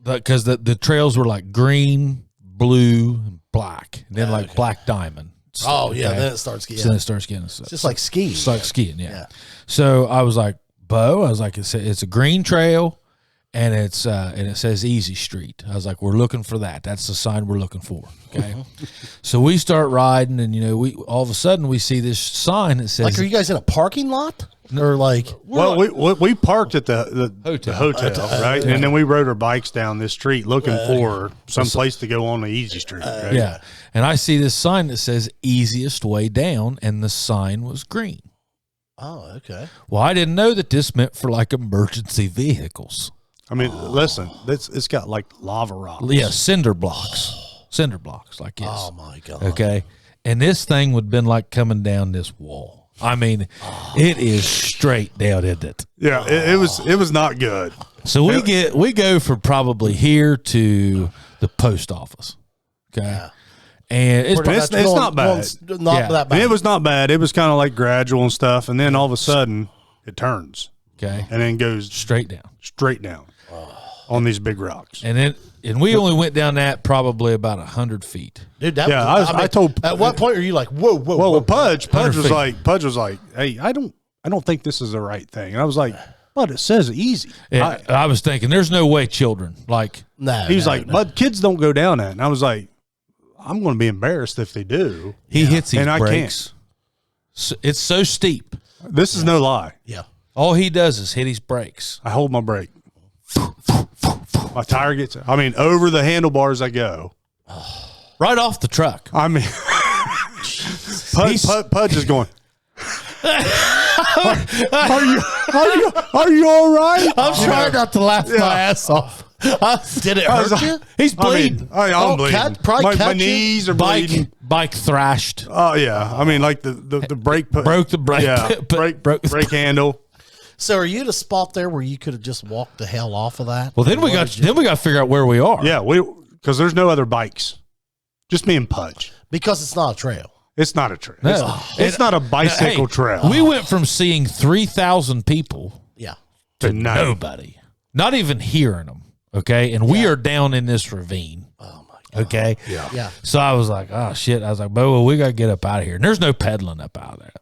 because the trails were like green, blue, and black, and then like black diamond. Oh, yeah. Okay? Then it starts getting. So then it starts getting stuff. Just like skiing. It's like skiing, yeah. Yeah. So I was like, Beau, it's a green trail, and it says Easy Street. I was like, we're looking for that. That's the sign we're looking for. Okay. So we start riding, and we all of a sudden we see this sign that says, Like, are you guys in a parking lot? Or like, Well, we parked at the Hotel. hotel, right? And then we rode our bikes down this street looking for some place to go on the easy street. Right? yeah. And I see this sign that says easiest way down, and the sign was green. oh, okay. Well, I didn't know that this meant for like emergency vehicles. I mean, listen, it's got like lava rocks. Yeah, cinder blocks like this. Oh, my God. Okay. And this thing would have been like coming down this wall. I mean, it is straight down, isn't it? Yeah, it was not good. So we go from probably here to the post office. Okay. and it's It's not bad. Not that bad. And it was not bad. It was kind of like gradual and stuff, and then all of a sudden it turns. Okay. And then goes Straight down on these big rocks. And we only went down that probably about 100 feet. Dude, that Yeah, was, I told. At what point are you like, whoa? Well, Pudge 100 was like, hey, I don't think this is the right thing. And I was like, but it says easy. And I was thinking, there's no way children He was like, but kids don't go down that. And I was like, I'm going to be embarrassed if they do. He hits these and I brakes. It's so steep. This is no lie. Yeah. All he does is hit his brakes. I hold my brake. My tire gets, over the handlebars I go. Right off the truck. I mean, Pudge is going. Are you all right? I'm trying not to laugh my ass off. Did it hurt you? He's bleeding. I'm bleeding. My knees are bleeding. Bike thrashed. Oh yeah, I mean like the brake Broke the brake. Yeah, broke brake handle. So are you at a spot there where you could have just walked the hell off of that? Well, then we got to figure out where we are. Yeah, because there's no other bikes, just me and Pudge. Because it's not a trail. It's not a trail. No. It's not a bicycle Hey, trail. We went from seeing 3,000 people Yeah. to none. nobody, not even hearing them. Okay, and we are down in this ravine. Oh my God. Okay. Yeah. So I was like, oh shit. I was like, Beau, we got to get up out of here. And there's no pedaling up out of there.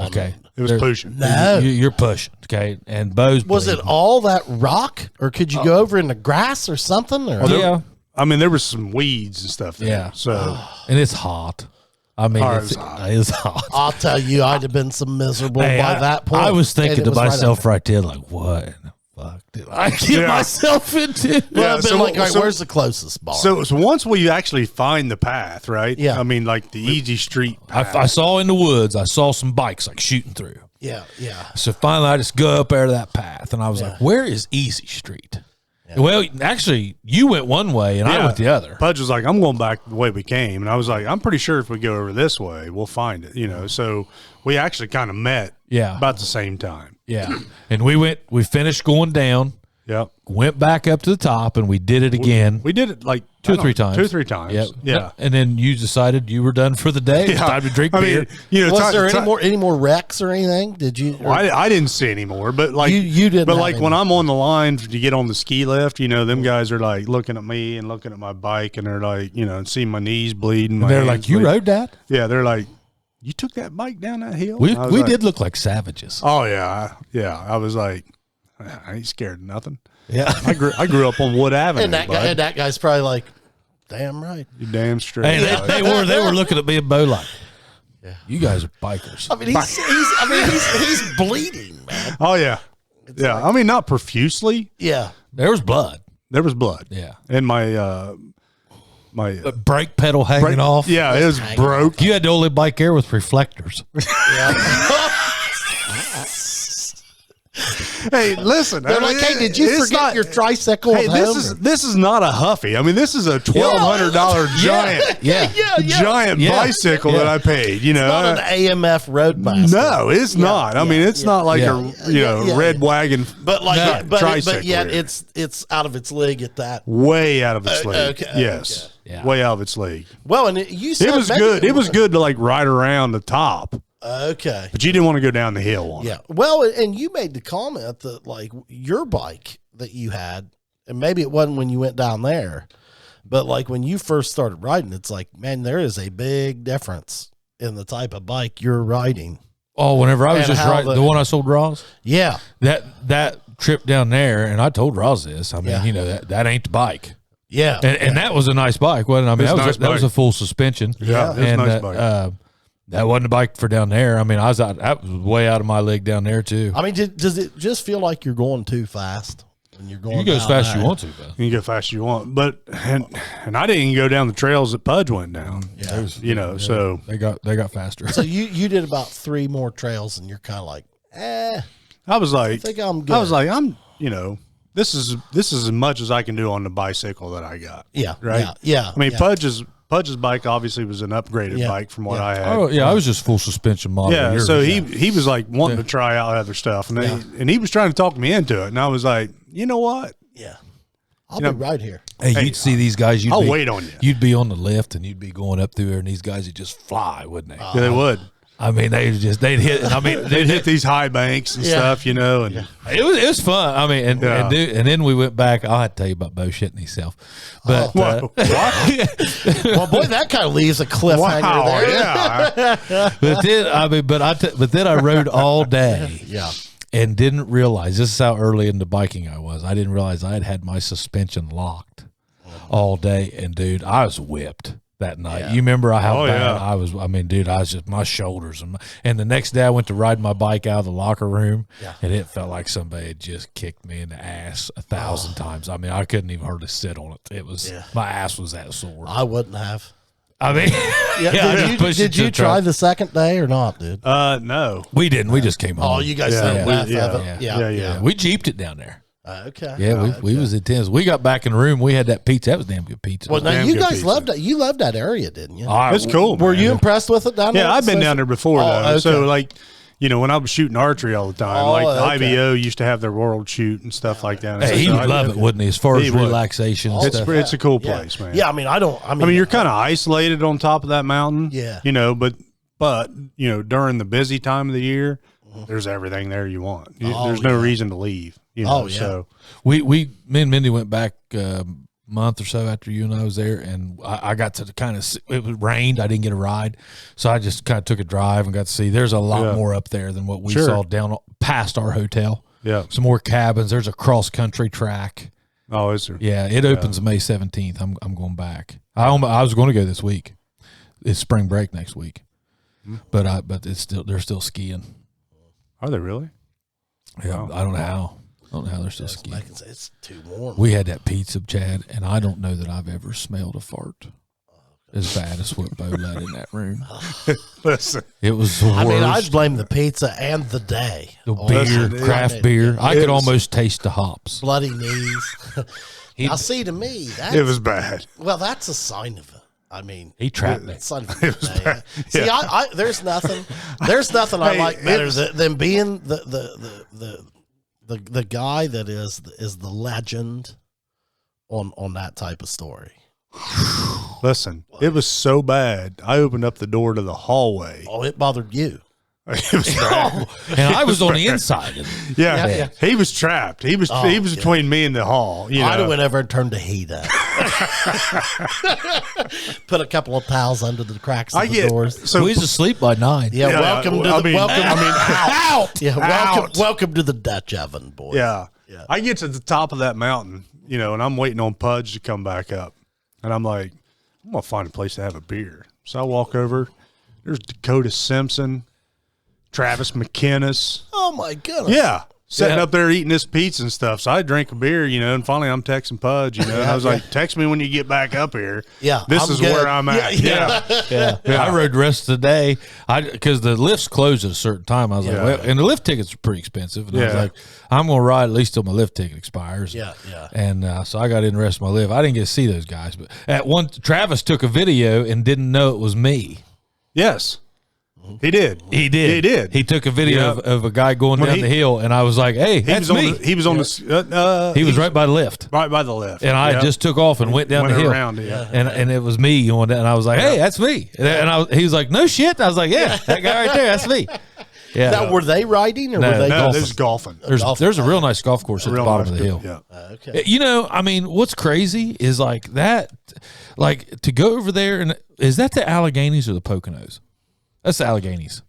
Okay. It was pushing. No. You're pushing. Okay. And Beau's Was it bleeding. all that rock, or could you go over in the grass or something? Or Yeah. I mean, there was some weeds and stuff there. Yeah. So And it's hot. I mean, it's hot. I'll tell you, I'd have been so miserable Hey, by that point. I was thinking And to it was right myself right there, like, what in the fuck did I get myself into? Well, I've been so- like, all right, so- where's the closest bar? So once we actually find the path, right? Yeah. I mean, like the easy street path. I saw in the woods, I saw some bikes like shooting through. yeah. So finally, I just go up there to that path, and I was like, where is Easy Street? Well, actually, you went one way, and I went the other. Pudge was like, I'm going back the way we came. And I was like, I'm pretty sure if we go over this way, we'll find it, So we actually kind of met about the same time. Yeah. And we finished going down, Yep. went back up to the top, and we did it again. We did it like Two or three times. Yep. Yeah. And then you decided you were done for the day. It's time to drink beer. Was there any more wrecks or anything? Did you? Well, I didn't see any more, but like you didn't. But have like any. when I'm on the line to get on the ski lift, them guys are like looking at me and looking at my bike, and they're like, seeing my knees bleeding. My They're hands like, you bleeding. rode that? Yeah, they're like, you took that bike down that hill. We And I was like, did look like savages. Oh yeah, I was like, I ain't scared of nothing. Yeah. I grew up on Wood Avenue. and that guy's probably like, damn right. You damn straight. Hey, they were looking at me and Beau like, you guys are bikers. I mean, he's bleeding, man. Oh yeah, yeah. I mean, not profusely. Yeah. There was blood. There was blood. Yeah. And my Brake pedal hanging off. Yeah, it was broke. You had the only bike there with reflectors. Hey, listen. They're like, hey, did you forget your tricycle? Hey, at home? this is not a Huffy. I mean, this is a $1,200 giant, giant bicycle that I paid. It's not an AMF Roadmaster. No, it's not. I mean, it's not like a red wagon, but like, tricycle. But yet it's out of its league at that. Way out of its league. Okay, yes, way out of its league. Well, and you said It was good. It was good to like ride around the top. Okay. But you didn't want to go down the hill on it. Well, and you made the comment that like your bike that you had, and maybe it wasn't when you went down there, but like when you first started riding, it's like, man, there is a big difference in the type of bike you're riding. Oh, whenever I was And just riding the one I sold Ross. Yeah. That trip down there, and I told Ross this. I mean, that ain't the bike. Yeah. And that was a nice bike, wasn't it? I mean, that was a full suspension. Yeah, it was a nice bike. That wasn't a bike for down there. I mean, that was way out of my league down there too. I mean, does it just feel like you're going too fast when you're going? You go as fast as you want to, though. You can go fast as you want, but and I didn't even go down the trails that Pudge went down. Yeah, so they got faster. So you did about 3 more trails, and you're kind of like, I was like, I think I'm good. I was like, this is as much as I can do on the bicycle that I got. Yeah, right. Yeah. I mean, Pudge's bike obviously was an upgraded bike from what I had. Oh yeah, I was just full suspension model. Yeah, so he was like wanting to try out other stuff, and he was trying to talk me into it, and I was like, you know what? Yeah. I'll be right here. Hey, you'd see these guys. I'll wait on you. You'd be on the lift, and you'd be going up through there, and these guys would just fly, wouldn't they? Yeah, they would. I mean, they'd hit. I mean, They'd hit these high banks and stuff, and it was fun. I mean, and then we went back. I'll have to tell you about Beau shitting himself. But Well, boy, that kind of leaves a cliffhanger there. Yeah. but then I rode all day. Yeah. And didn't realize, this is how early into biking I was. I didn't realize I had my suspension locked all day. And dude, I was whipped that night. Yeah. You remember how bad I was? I mean, dude, I was just, my shoulders. And the next day I went to ride my bike out of the locker room, and it felt like somebody had just kicked me in the ass 1,000 times. I mean, I couldn't even hardly sit on it. It was, my ass was that sore. I wouldn't have. I mean, did you try the second day or not, dude? No. We didn't. We just came home. Oh, you guys said yeah. We jeeped it down there. Okay. Yeah, we was intense. We got back in the room. We had that pizza. That was damn good pizza. Well, now you guys loved it. You loved that area, didn't you? It's cool. Were you impressed with it down there? Yeah, I've been down there before, though. Okay. So, like, when I was shooting archery all the time, IBO used to have their world shoot and stuff like that. Hey, he would love it, wouldn't he? As far as relaxation and stuff. It's a cool place, man. Yeah, I mean, you're kind of isolated on top of that mountain. Yeah. But during the busy time of the year, there's everything there you want. There's no reason to leave. So me and Mindy went back a month or so after you and I was there, and I got to it rained. I didn't get a ride, so I just kind of took a drive and got to see. There's a lot more up there than what we saw down past our hotel. Yeah, some more cabins. There's a cross country track. Oh, is there? Yeah, it opens May 17th. I'm going back. I was going to go this week. It's spring break next week, but they're still skiing. Are they really? Yeah, wow. I don't know how. They're still skiing. It's too warm. We had that pizza, Chad, and I don't know that I've ever smelled a fart as bad as what Beau let in that room. Listen, it was the worst. I mean, I'd blame the pizza and the day. The beer, craft beer. I could almost taste the hops. Bloody knees. Now, see, to me, it was bad. Well, that's a sign of it. I mean, he trapped me. It was bad. See, there's nothing I like better than being the guy that is the legend on that type of story. Listen, it was so bad. I opened up the door to the hallway. Oh, it bothered you. It was bad. And I was on the inside. Yeah. He was trapped. He was between me and the hall. I'd have went over and turned the heat up. Put a couple of towels under the cracks of the doors. So he's asleep by 9. Yeah, welcome to the Dutch oven, boys. Yeah. I get to the top of that mountain, and I'm waiting on Pudge to come back up. And I'm like, I'm going to find a place to have a beer. So I walk over. There's Dakota Simpson, Travis McKinnis. Oh, my goodness. Yeah. Sitting up there eating this pizza and stuff. So I drink a beer, and finally I'm texting Pudge, I was like, text me when you get back up here. Yeah. This is where I'm at. Yeah. I rode the rest of the day because the lifts closed at a certain time. I was like, well, and the lift tickets are pretty expensive. And I was like, I'm going to ride at least till my lift ticket expires. Yeah. And so I got in the rest of my lift. I didn't get to see those guys. But Travis took a video and didn't know it was me. Yes. He did. He took a video of a guy going down the hill, and I was like, "Hey, that's me." He was on the. He was right by the lift. Right by the lift. And I just took off and went down the hill. Around, and it was me going down. And I was like, "Hey, that's me." And he was like, "No shit." I was like, "Yeah, that guy right there, that's me." Yeah. Now, were they riding or were they golfing? There's golfing. There's a real nice golf course at the bottom of the hill. Yeah. Okay. I mean, what's crazy is like that, like to go over there and is that the Alleghenies or the Poconos? That's the Alleghenies.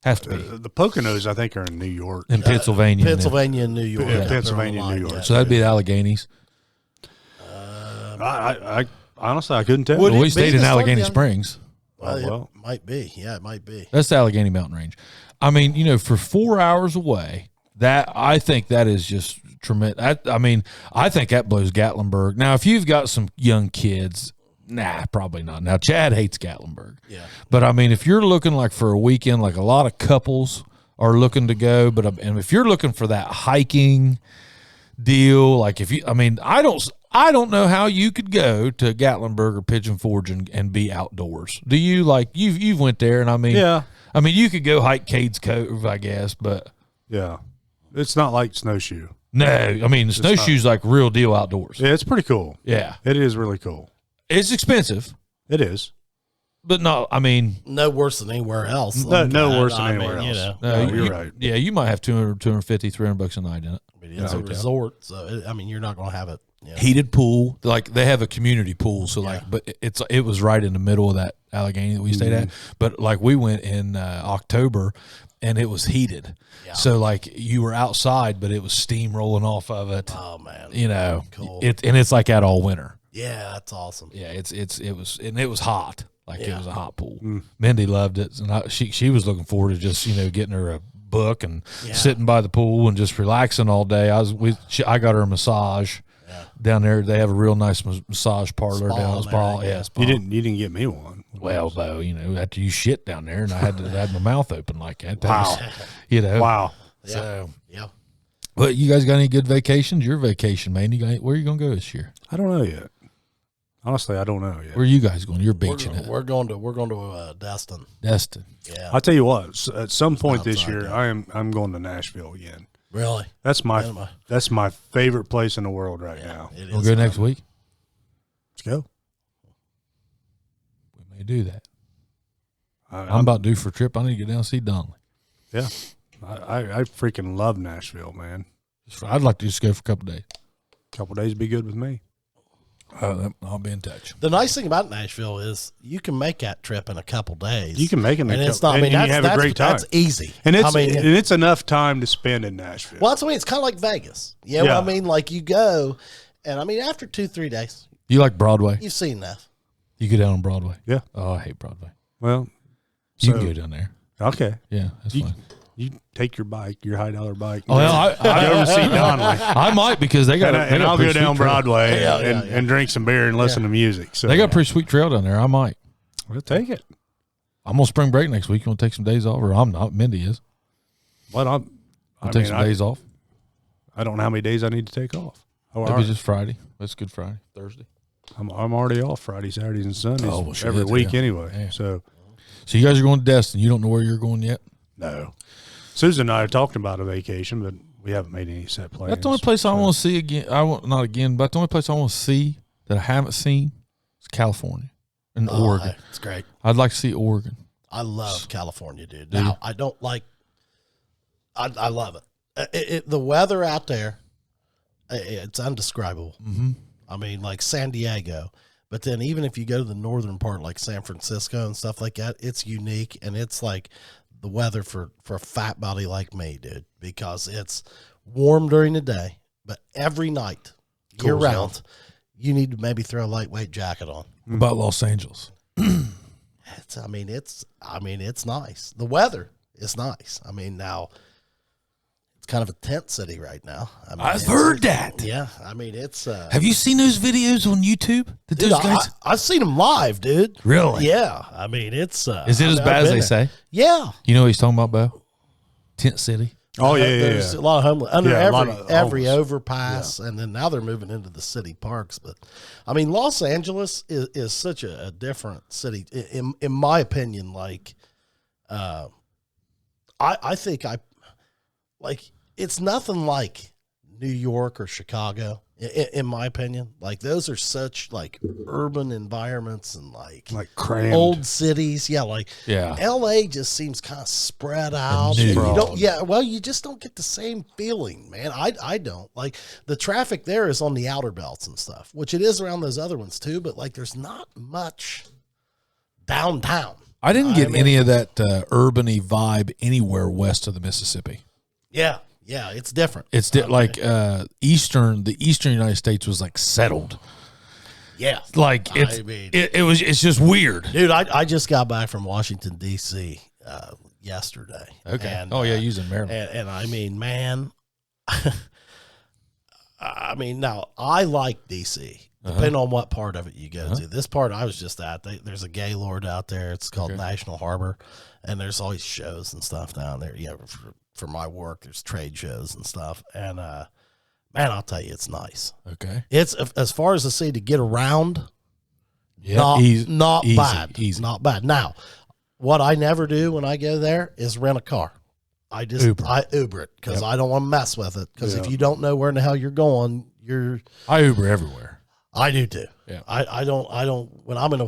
Has to be. The Poconos, I think, are in New York. In Pennsylvania. Pennsylvania and New York. Yeah, Pennsylvania and New York. So that'd be the Alleghenies. I honestly, I couldn't tell. We stayed in Allegheny Springs. Well, it might be. Yeah, it might be. That's the Allegheny Mountain Range. I mean, for 4 hours away, I think that is just tremendous. I think that blows Gatlinburg. Now, if you've got some young kids, nah, probably not. Now, Chad hates Gatlinburg. Yeah. But, I mean, if you're looking like for a weekend, like a lot of couples are looking to go, and if you're looking for that hiking deal, like I don't know how you could go to Gatlinburg or Pigeon Forge and be outdoors. Do you? Like, you've went there, and you could go hike Cades Cove, I guess, but. Yeah. It's not like snowshoe. No, I mean, snowshoes like real deal outdoors. Yeah, it's pretty cool. Yeah. It is really cool. It's expensive, It is. but no, I mean, No worse than anywhere else. No worse than anywhere else. no, you're right. Yeah, you might have 200, 250, $300 a night in it. I mean, it's a resort, so you're not going to have it. Heated pool, like they have a community pool, so like, but it was right in the middle of that Allegheny that we stayed at. But like we went in October, and it was heated, so like you were outside, but it was steam rolling off of it. Oh man, cool. And it's like that all winter. Yeah, that's awesome. Yeah, it was hot. Like it was a hot pool. Mindy loved it, and she was looking forward to just getting her a book and sitting by the pool and just relaxing all day. I got her a massage down there. They have a real nice massage parlor down spa. Yeah, spa. You didn't get me one. Well, Beau, after you shit down there, and I had to have my mouth open like that. Wow. Wow. So But you guys got any good vacations? Your vacation, man. Where are you gonna go this year? I don't know yet. Honestly, I don't know yet. Where are you guys going? You're beaching it. We're going to Destin. Destin. Yeah. I'll tell you what. At some point this year, I'm going to Nashville again. Really? That's my favorite place in the world right now. We'll go next week. Let's go. We may do that. I'm about due for a trip. I need to get down and see Donnelly. Yeah. I freaking love Nashville, man. I'd like to just go for a couple days. A couple days would be good with me. I'll be in touch. The nice thing about Nashville is you can make that trip in a couple days. You can make it in a couple, and you have a great time. That's easy. And it's enough time to spend in Nashville. Well, that's what I mean. It's kind of like Vegas. You know what I mean? Like you go, and I mean, after 2-3 days. You like Broadway? You've seen enough. You go down on Broadway? Yeah. Oh, I hate Broadway. Well, you can go down there. Okay. Yeah, that's fine. You take your bike, your $high bike. Oh, well, I go to see Donnelly. I might because they got. And I'll go down Broadway and drink some beer and listen to music. So they got a pretty sweet trail down there. I might. We'll take it. I'm on spring break next week. You want to take some days off, or I'm not? Mindy is. What I'll take some days off. I don't know how many days I need to take off. Maybe just Friday. That's Good Friday, Thursday. I'm already off Friday, Saturdays, and Sundays every week anyway. Yeah. So you guys are going to Destin. You don't know where you're going yet? No. Susan and I are talking about a vacation, but we haven't made any set plans. That's the only place I want to see again. Not again, but the only place I want to see that I haven't seen is California and Oregon. It's great. I'd like to see Oregon. I love California, dude. Now, I don't like. I love it. The weather out there, it's indescribable. Mm-hmm. I mean, like San Diego, but then even if you go to the northern part, like San Francisco and stuff like that, it's unique, and it's like the weather for a fat body like me, dude, because it's warm during the day, but every night, year round, you need to maybe throw a lightweight jacket on. What about Los Angeles? It's nice. The weather is nice. I mean, now it's kind of a tent city right now. I've heard that. Yeah, I mean, it's. Have you seen those videos on YouTube? Dude, I've seen them live, dude. Really? Yeah. I mean, it's. Is it as bad as they say? Yeah. You know what he's talking about, Beau? Tent city. Oh yeah, There's a lot of homeless under every homeless overpass, and then now they're moving into the city parks. But I mean, Los Angeles is such a different city, in my opinion. Like, I think it's nothing like New York or Chicago, in my opinion. Like, those are such like urban environments and like crammed old cities. Yeah, LA just seems kind of spread out. You just don't get the same feeling, man. I don't. Like, the traffic there is on the outer belts and stuff, which it is around those other ones too, but like there's not much downtown. I didn't get any of that urban-y vibe anywhere west of the Mississippi. Yeah. Yeah, it's different. It's the eastern United States was like settled. Yeah, like it's just weird, dude. I just got back from Washington D.C. Yesterday. Okay. And, using Maryland. And I mean, man, now I like D.C. Depending on what part of it you go to. This part I was just at. There's a Gaylord out there. It's called National Harbor, and there's always shows and stuff down there. Yeah, for my work, there's trade shows and stuff. And man, I'll tell you, it's nice. Okay, it's as far as the city to get around. Yeah, not bad. Easy. Not bad. Now, what I never do when I go there is rent a car. I Uber it because I don't want to mess with it. Because if you don't know where in the hell you're going, I Uber everywhere. I do too. Yeah. I don't when I'm in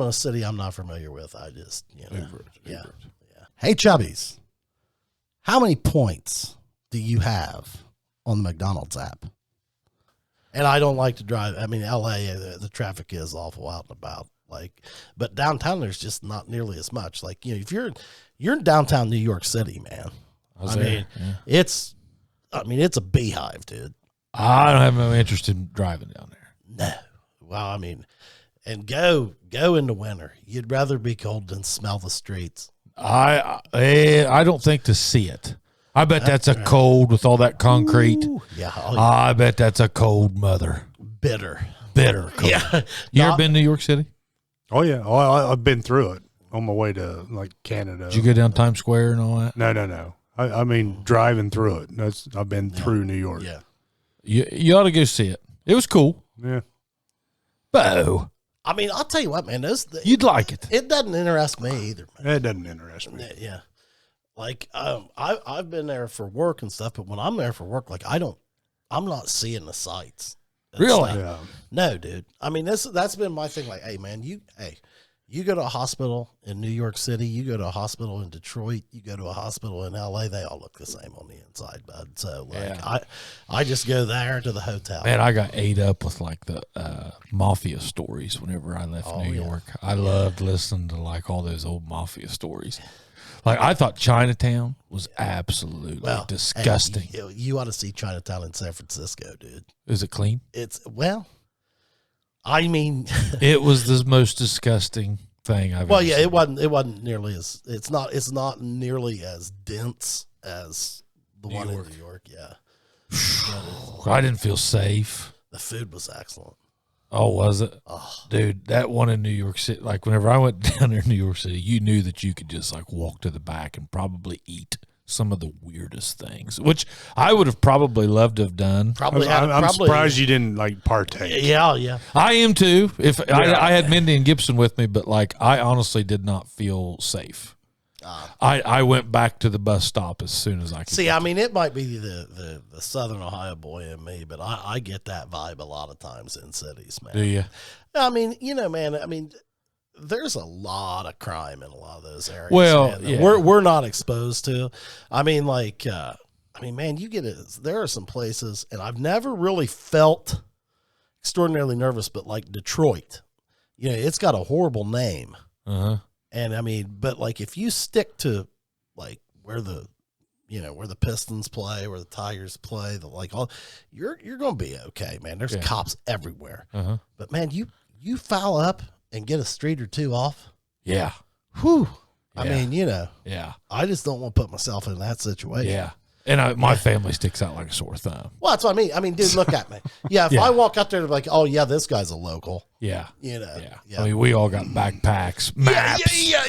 a city I'm not familiar with, I just Uber it. yeah. Hey Chubbies, how many points do you have on the McDonald's app? And I don't like to drive. I mean, LA, the traffic is awful out and about. But downtown there's just not nearly as much. Like, if you're in downtown New York City, man. It's a beehive, dude. I don't have no interest in driving down there. No. Well, and go in the winter. You'd rather be cold than smell the streets. I don't think to see it. I bet that's a cold with all that concrete. Ooh, yeah. I bet that's a cold mother. Bitter cold. Yeah. You ever been to New York City? Oh yeah. Oh, I've been through it on my way to like Canada. Did you go down Times Square and all that? No. I mean driving through it. I've been through New York. Yeah. You ought to go see it. It was cool. Yeah. Beau. I'll tell you what, man. You'd like it. It doesn't interest me either, man. It doesn't interest me. Yeah. I've been there for work and stuff, but when I'm there for work, I'm not seeing the sights. Really? Yeah. No, dude. That's been my thing. Like, hey, man, you go to a hospital in New York City, you go to a hospital in Detroit, you go to a hospital in LA, they all look the same on the inside, bud. So I just go there to the hotel. Man, I got ate up with the mafia stories whenever I left New York. I loved listening to all those old mafia stories. I thought Chinatown was absolutely disgusting. Hey, you ought to see Chinatown in San Francisco, dude. Is it clean? It was the most disgusting thing I've ever seen. It wasn't nearly as it's not nearly as dense as the one in New York. Yeah. I didn't feel safe. The food was excellent. Oh, was it? Oh. Dude, that one in New York City, whenever I went down there in New York City, you knew that you could just walk to the back and probably eat some of the weirdest things, which I would have probably loved to have done. I'm surprised you didn't partake. Yeah. I am too. I had Mindy and Gibson with me, but I honestly did not feel safe. I went back to the bus stop as soon as I could. See, it might be the Southern Ohio boy in me, but I get that vibe a lot of times in cities, man. Do you? Man, there's a lot of crime in a lot of those areas. Well, man, we're not exposed to. Man, you get it. There are some places, and I've never really felt extraordinarily nervous, but Detroit, it's got a horrible name. Uh-huh. And but if you stick to where the Pistons play, where the Tigers play, you're going to be okay, man. There's cops everywhere. Uh-huh. But man, you foul up and get a street or two off. Yeah. Whew. Yeah. Yeah. I just don't want to put myself in that situation. Yeah. And my family sticks out like a sore thumb. Well, that's what I mean. Dude, look at me. Yeah, if I walk up there and oh yeah, this guy's a local. Yeah. Yeah. We all got backpacks, maps. Yeah.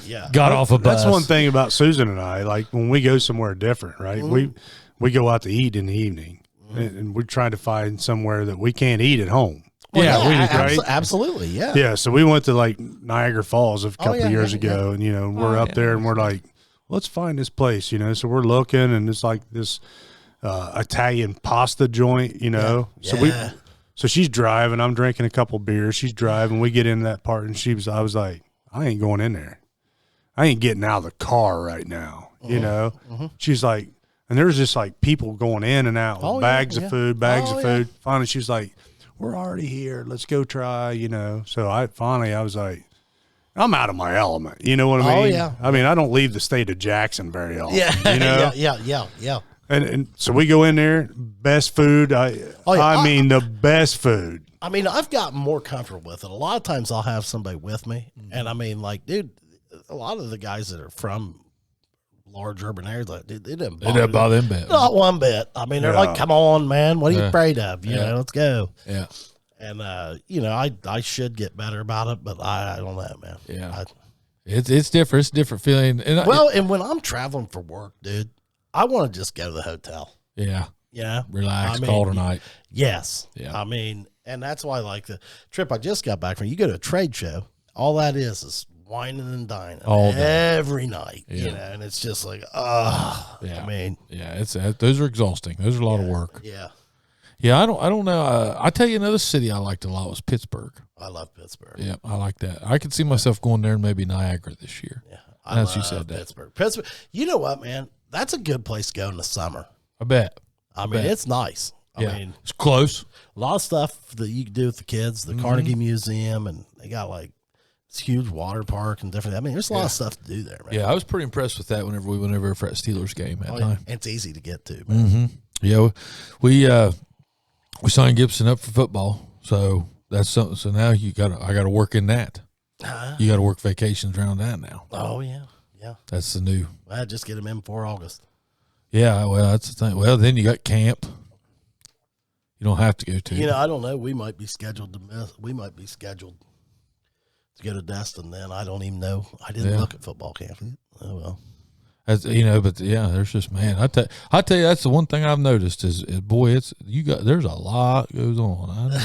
Yeah. Got off a bus. That's one thing about Susan and I. When we go somewhere different, right? Mm-hmm. We go out to eat in the evening, and we're trying to find somewhere that we can't eat at home. Well, right? Absolutely, yeah. Yeah, so we went to Niagara Falls a couple of years ago, and we're up there, and we're like, let's find this place, So we're looking, and it's this Italian pasta joint, Yeah. So she's driving, I'm drinking a couple beers, she's driving, we get in that part, and I was like, I ain't going in there. I ain't getting out of the car right now, Mm-hmm. She's like, and there's just people going in and out with bags of food. Finally, she was like, we're already here. Let's go try, So I was like, I'm out of my element. You know what I mean? Oh, yeah. I don't leave the state of Jackson very often. Yeah. Yeah. And so we go in there, best food. The best food. I've gotten more comfortable with it. A lot of times I'll have somebody with me. And dude, a lot of the guys that are from large urban areas, dude, it didn't bother them bit. Not one bit. They're like, come on, man. What are you afraid of? Let's go. Yeah. And, I should get better about it, but I don't know, man. Yeah. It's different. It's a different feeling. And when I'm traveling for work, dude, I want to just go to the hotel. Yeah. Yeah. Relax, call tonight. Yes. Yeah. And that's why the trip I just got back from, you go to a trade show, all that is whining and dining all day, every night, you know, and it's just like, I mean, it's those are exhausting. Those are a lot of work. Yeah. Yeah, I don't know. I tell you, another city I liked a lot was Pittsburgh. I love Pittsburgh. Yeah, I like that. I could see myself going there and maybe Niagara this year. Yeah, as you said that. Pittsburgh. You know what, man? That's a good place to go in the summer. I bet. I mean, it's nice. I mean, it's close. A lot of stuff that you can do with the kids. The Carnegie Museum, and they got like this huge water park and different. I mean, there's a lot of stuff to do there, man. Yeah, I was pretty impressed with that whenever we went over for that Steelers game that time. And it's easy to get to, man. Yeah, we signed Gibson up for football, so that's something. So now I got to work in that. You got to work vacations around that now. Oh yeah. That's the new. I just get him in before August. Yeah, well, that's the thing. Well, then you got camp. You don't have to go to. You know, I don't know. We might be scheduled to miss. We might be scheduled to go to Destin. Then I don't even know. I didn't look at football camp. Oh well. As you know, but there's just, man. I tell you, that's the one thing I've noticed is boy, there's a lot goes on. I know.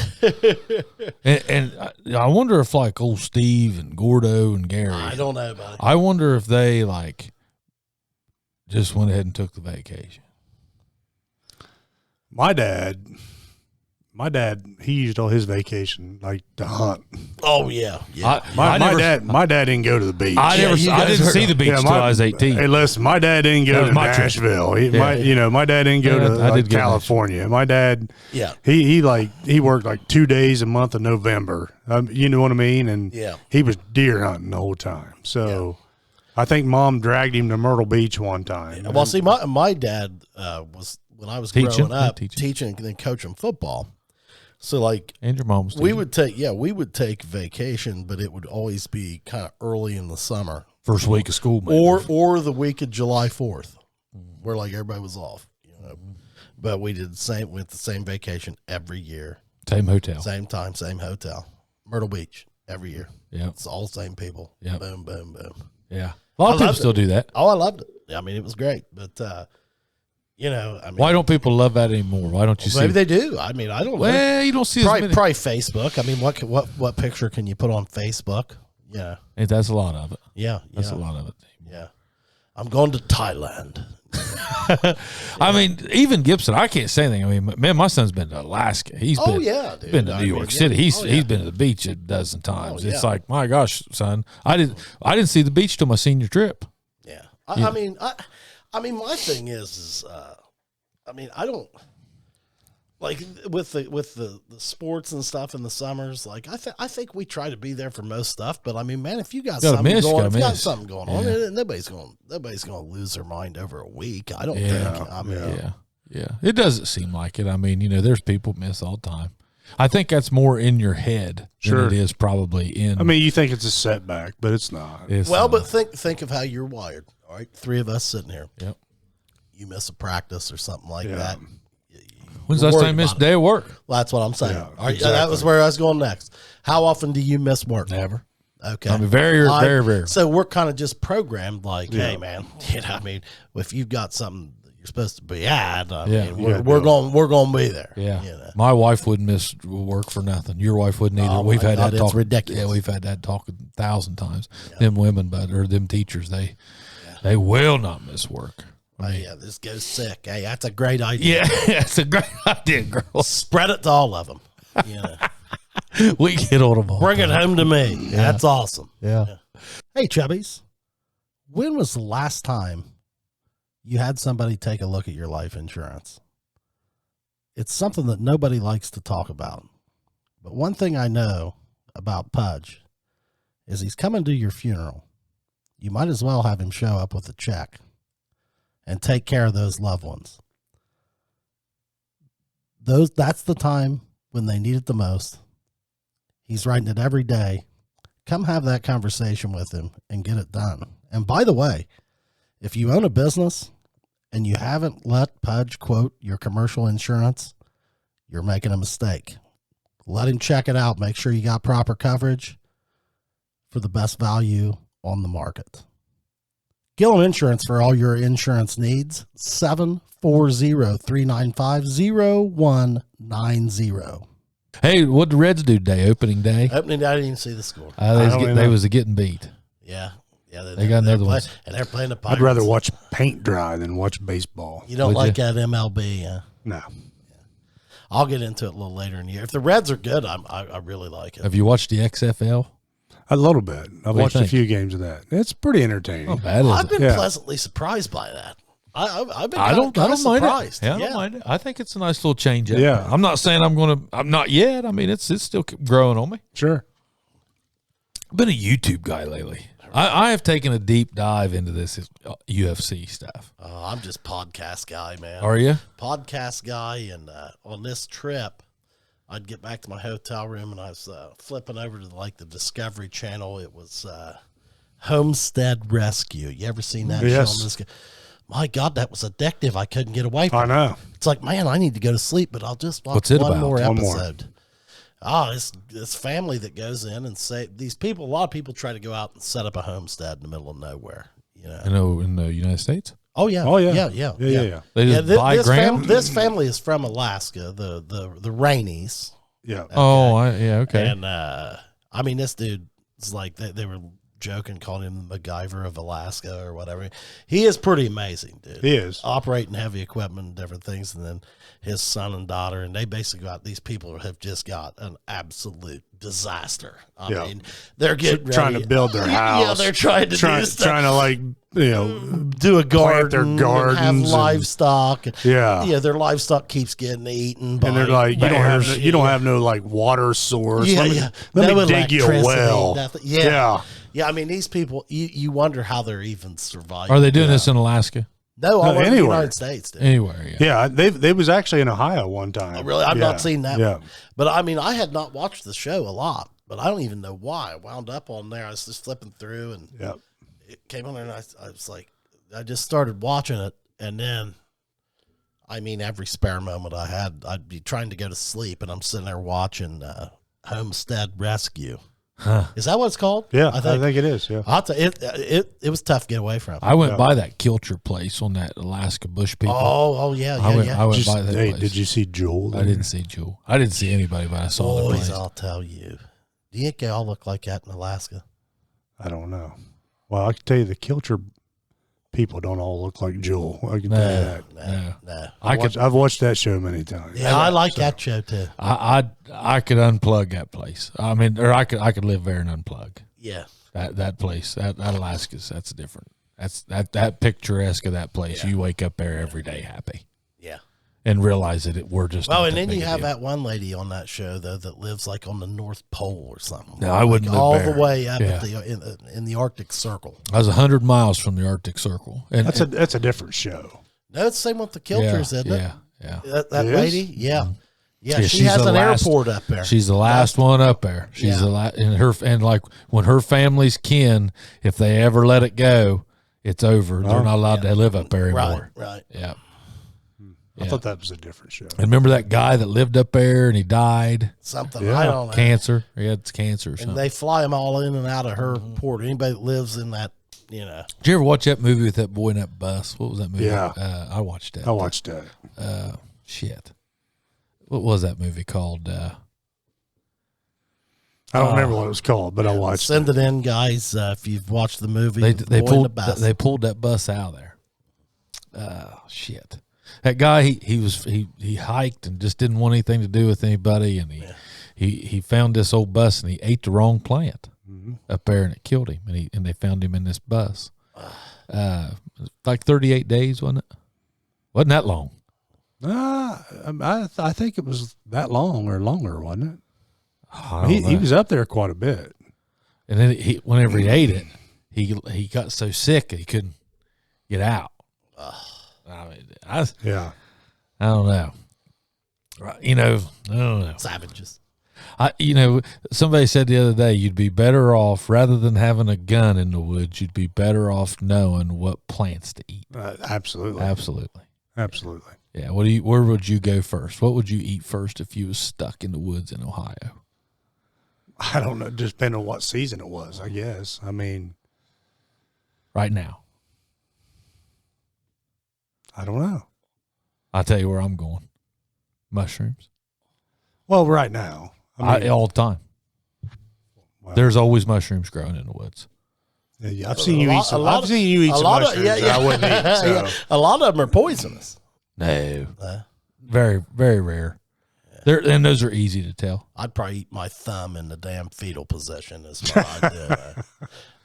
and I wonder if like old Steve and Gordo and Gary. I don't know about it. I wonder if they like just went ahead and took the vacation. My dad, he used all his vacation like to hunt. Oh yeah. My dad didn't go to the beach. I didn't see the beach until I was 18. Hey, listen, my dad didn't go to Nashville. My dad didn't go to California. My dad, he worked like 2 days a month of November. You know what I mean? And he was deer hunting the whole time. So I think Mom dragged him to Myrtle Beach one time. Well, see, my dad was when I was growing up teaching and then coaching football. So like, and your mom was we would take vacation, but it would always be kind of early in the summer, first week of school, maybe. or the week of July 4th, where like everybody was off, you know. But we did the same vacation every year, same hotel, same time, same hotel, Myrtle Beach every year. Yeah, it's all the same people. Yeah, boom, boom, boom. Yeah, a lot of people still do that. Oh, I loved it. I mean, it was great, but. You know, I mean, why don't people love that anymore? Why don't you see? Maybe they do. I mean, I don't know. Well, you don't see probably Facebook. I mean, what picture can you put on Facebook? Yeah, hey, that's a lot of it. Yeah, that's a lot of it. Yeah, I'm going to Thailand. I mean, even Gibson, I can't say anything. I mean, man, my son's been to Alaska. He's been to New York City. He's been to the beach a dozen times. It's like, my gosh, son, I didn't see the beach till my senior trip. Yeah, I mean, my thing is I mean, I don't like with the sports and stuff in the summers. Like, I think we try to be there for most stuff. But I mean, man, if you got something going on, nobody's going to lose their mind over a week. I don't think. I mean, yeah, it doesn't seem like it. I mean, you know, there's people miss all the time. I think that's more in your head than it is probably in. I mean, you think it's a setback, but it's not. But think of how you're wired. All right, three of us sitting here. Yep. You miss a practice or something like that. When's the last time you missed a day of work? Well, that's what I'm saying. Yeah, exactly. That was where I was going next. How often do you miss work? Never. Okay. I mean, very rare. So we're kind of just programmed like, hey, man, you know, I mean, if you've got something that you're supposed to be at, I mean, we're going to be there. Yeah. You know? My wife wouldn't miss work for nothing. Your wife wouldn't either. We've had that talk. It's ridiculous. Yeah, we've had that talk 1,000 times. Yeah. Them women, or them teachers, they will not miss work. This goes sick. Hey, that's a great idea. Yeah, that's a great idea, girl. Spread it to all of them. You know. We get on them all. Bring it home to me. Yeah. That's awesome. Yeah. Hey, Chubbies, when was the last time you had somebody take a look at your life insurance? It's something that nobody likes to talk about. But one thing I know about Pudge is he's coming to your funeral. You might as well have him show up with a check and take care of those loved ones. That's the time when they need it the most. He's writing it every day. Come have that conversation with him and get it done. And by the way, if you own a business and you haven't let Pudge quote your commercial insurance, you're making a mistake. Let him check it out. Make sure you got proper coverage for the best value on the market. Gillum Insurance for all your insurance needs. 740-395-0190. Hey, what did the Reds do today? Opening day? Opening day, I didn't even see the score. They was getting beat. Yeah. Yeah, They got another one. And they're playing the Pirates. I'd rather watch paint dry than watch baseball. You don't like that MLB, huh? No. I'll get into it a little later in the year. If the Reds are good, I really like it. Have you watched the XFL? A little bit. I've watched a few games of that. It's pretty entertaining. Not bad, is I've it? been pleasantly surprised by that. I've been I don't mind surprised. it. Yeah, I don't mind it. I think it's a nice little change up. Yeah. I'm not saying I'm not yet. I mean, it's still growing on me. Sure. I've been a YouTube guy lately. I have taken a deep dive into this UFC stuff. I'm just podcast guy, man. Are you? Podcast guy, and on this trip, I'd get back to my hotel room, and I was flipping over to the Discovery Channel. It was Homestead Rescue. You ever seen that Yes. show? My God, that was addictive. I couldn't get away from it. I know. It's like, man, I need to go to sleep, but I'll just watch What's it one about? more One more. episode. This family that goes in and these people, a lot of people try to go out and set up a homestead in the middle of nowhere. You know? In the United States? Oh yeah. Oh, yeah. Yeah. They just buy ground? This family is from Alaska, the Rainies. Yeah. Okay. And I mean, this dude is like they were joking, calling him the MacGyver of Alaska or whatever. He is pretty amazing, dude. He is. Operating heavy equipment and different things, and then his son and daughter, and they basically these people have just got an absolute disaster. I mean, they're getting trying ready. to build their house. Yeah, they're trying to do stuff. Trying to do a garden, their gardens, and have livestock. And, yeah, their livestock keeps getting eaten. By and they're like, you don't have no like water source. Yeah, let no me dig you a electricity, well. nothing. Yeah. I mean, these people, you wonder how they're even surviving. Are they doing this in Alaska? No, all over the anywhere. United States. Dude. Anywhere, Yeah, they was actually in Ohio one time. Oh, really? I've not seen that Yeah. one. But I mean, I had not watched the show a lot, but I don't even know why. I wound up on there. I was just flipping through, and it came on there, and I was like, I just started watching it, and then, I mean, every spare moment I had, I'd be trying to go to sleep, and I'm sitting there watching Homestead Rescue. Huh. Is that what it's called? Yeah, I think it is. Yeah, I'll tell you, it was tough to get away from. I went by that Kilcher place on that Alaska bush people. Oh yeah. I went by that place. Did you see Jewel? I didn't see Jewel. I didn't see anybody, but I saw the Boys, place. I'll tell you. Do you think they all look like that in Alaska? I don't know. Well, I can tell you the Kilcher people don't all look like Jewel. I can tell you that. No. I've watched that show many times. Yeah, I like that show too. I could unplug that place. I mean, or I could live there and unplug. Yeah. That place, that Alaska's, that's different. That's that picturesque of that place. Yeah. You wake up there every day happy. Yeah. And realize that we're just Well, not and that then big you a have deal. that one lady on that show though that lives like on the North Pole or something. No, I wouldn't live all there. the way up Yeah. at in the Arctic Circle. I was 100 miles from the Arctic Circle, and That's a different show. No, it's the same with the Kilters, isn't it? Yeah. That It is? lady, yeah. Yeah, she she's has the an last- airport up there. She's the last one up there. She's the last, and like when her family's kin, if they ever let it go, it's over. They're not allowed to live up there anymore. Right. Yeah. I thought that was a different show. And remember that guy that lived up there and he died? Something Yeah. I don't know. Cancer. He had cancer or something. And they fly them all in and out of her port. Anybody that lives in that, you know. Did you ever watch that movie with that boy in that bus? What was that movie? Yeah. I watched that. I watched that. Shit. What was that movie called? I don't remember what it was called, but I watched it. Send it in, guys, if you've watched the movie. They The Boy in the Bus. pulled that bus out of there. Shit. That guy he hiked and just didn't want anything to do with anybody, and he found this old bus and he ate the wrong plant up there and it killed him, and they found him in this bus. Like 38 days, wasn't it? Wasn't that long? I think it was that long or longer, wasn't it? I don't know. He was up there quite a bit. And then whenever he ate it, he got so sick that he couldn't get out. I mean, I don't know. I don't know. Savages. Somebody said the other day, you'd be better off, rather than having a gun in the woods, you'd be better off knowing what plants to eat. Absolutely. Absolutely. Yeah. Where would you go first? What would you eat first if you was stuck in the woods in Ohio? I don't know. Just depending on what season it was, I guess. I mean, Right now. I don't know. I'll tell you where I'm going. Mushrooms. Well, right now. I mean, All the time. well, There's always mushrooms growing in the woods. Yeah, I've seen you eat some. I've seen you eat some mushrooms. I wouldn't eat. So. A lot of them are poisonous. No, very, very rare. And those are easy to tell. I'd probably eat my thumb in the damn fetal position. Is what I'd do.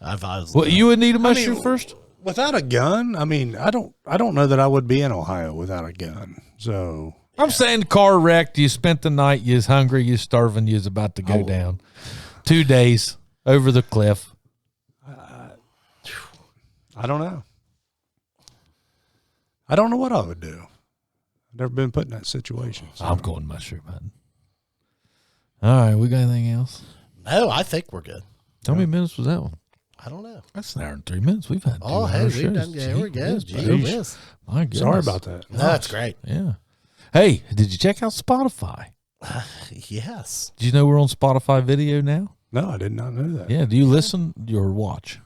If I was you would need a mushroom first? Without a gun, I mean, I don't know that I would be in Ohio without a gun. So I'm saying car wrecked. You spent the night. You was hungry. You starving. You was about to go down. 2 days over the cliff. I don't know. I don't know what I would do. I've never been put in that situation. So. I'm going mushroom hunting. All right, we got anything else? No, I think we're good. How many minutes was that one? I don't know. That's an hour and 3 minutes. We've had 2 Oh, hey, hours we've done. Yeah, we're good. Jeez. My goodness. Sorry about that. No, that's great. Yeah. Hey, did you check out Spotify? Yes. Did you know we're on Spotify video now? No, I did not know that. Yeah. Do you listen or watch?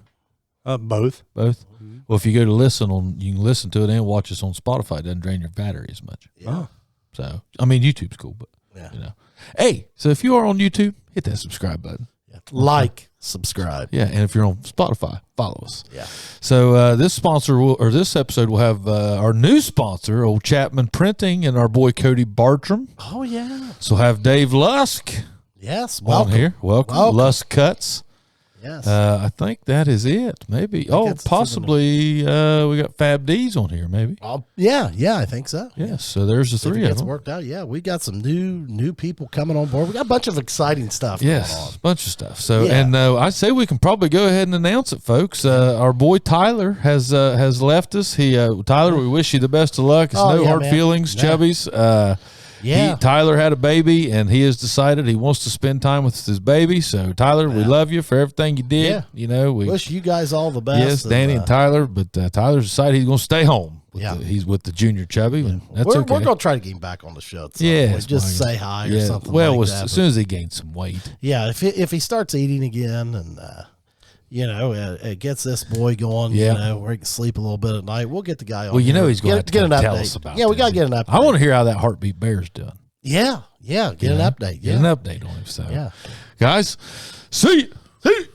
Both. Both. Well, if you go to listen you can listen to it and watch us on Spotify. It doesn't drain your battery as much. Yeah. Oh. So, I mean, YouTube's cool, but you know. Hey, so if you are on YouTube, hit that subscribe button. Yeah. Like, subscribe. Yeah, and if you're on Spotify, follow us. Yeah. So this episode will have our new sponsor, Old Chapman Printing, and our boy Cody Bartram. Oh yeah. So have Dave Lusk. Yes. On Welcome here. Welcome. Lusk Cuts. Yes. I think that is it. Maybe. Possibly. We got Fab D's on here. Maybe. Yeah. I think so. Yes. So there's the three of them. Worked out. Yeah, we got some new people coming on board. We got a bunch of exciting stuff. Yes, going on. a bunch of stuff. So, and I say we can probably go ahead and announce it, folks. Our boy Tyler has left us. Tyler, we wish you the best of luck. It's no hard feelings, Chubbies. Tyler had a baby, and he has decided he wants to spend time with his baby. So, Tyler, we love you for everything you did. Yeah. You know, we wish you guys all the best. Yes, Danny and Tyler, but Tyler's decided he's going to stay home. He's with the junior Chubby, and that's okay. We're going to try to get him back on the show. Just say hi or something. Well, like that. As soon as he gains some weight. Yeah, if he starts eating again, and it gets this boy going. Where he can sleep a little bit at night. We'll get the guy on. Well, he's going to get an tell update. us about. Yeah, we got to get an update. I want to hear how that Heartbeat Bear's doing. Yeah, get an update. Get an update on him. So, yeah, guys, see you.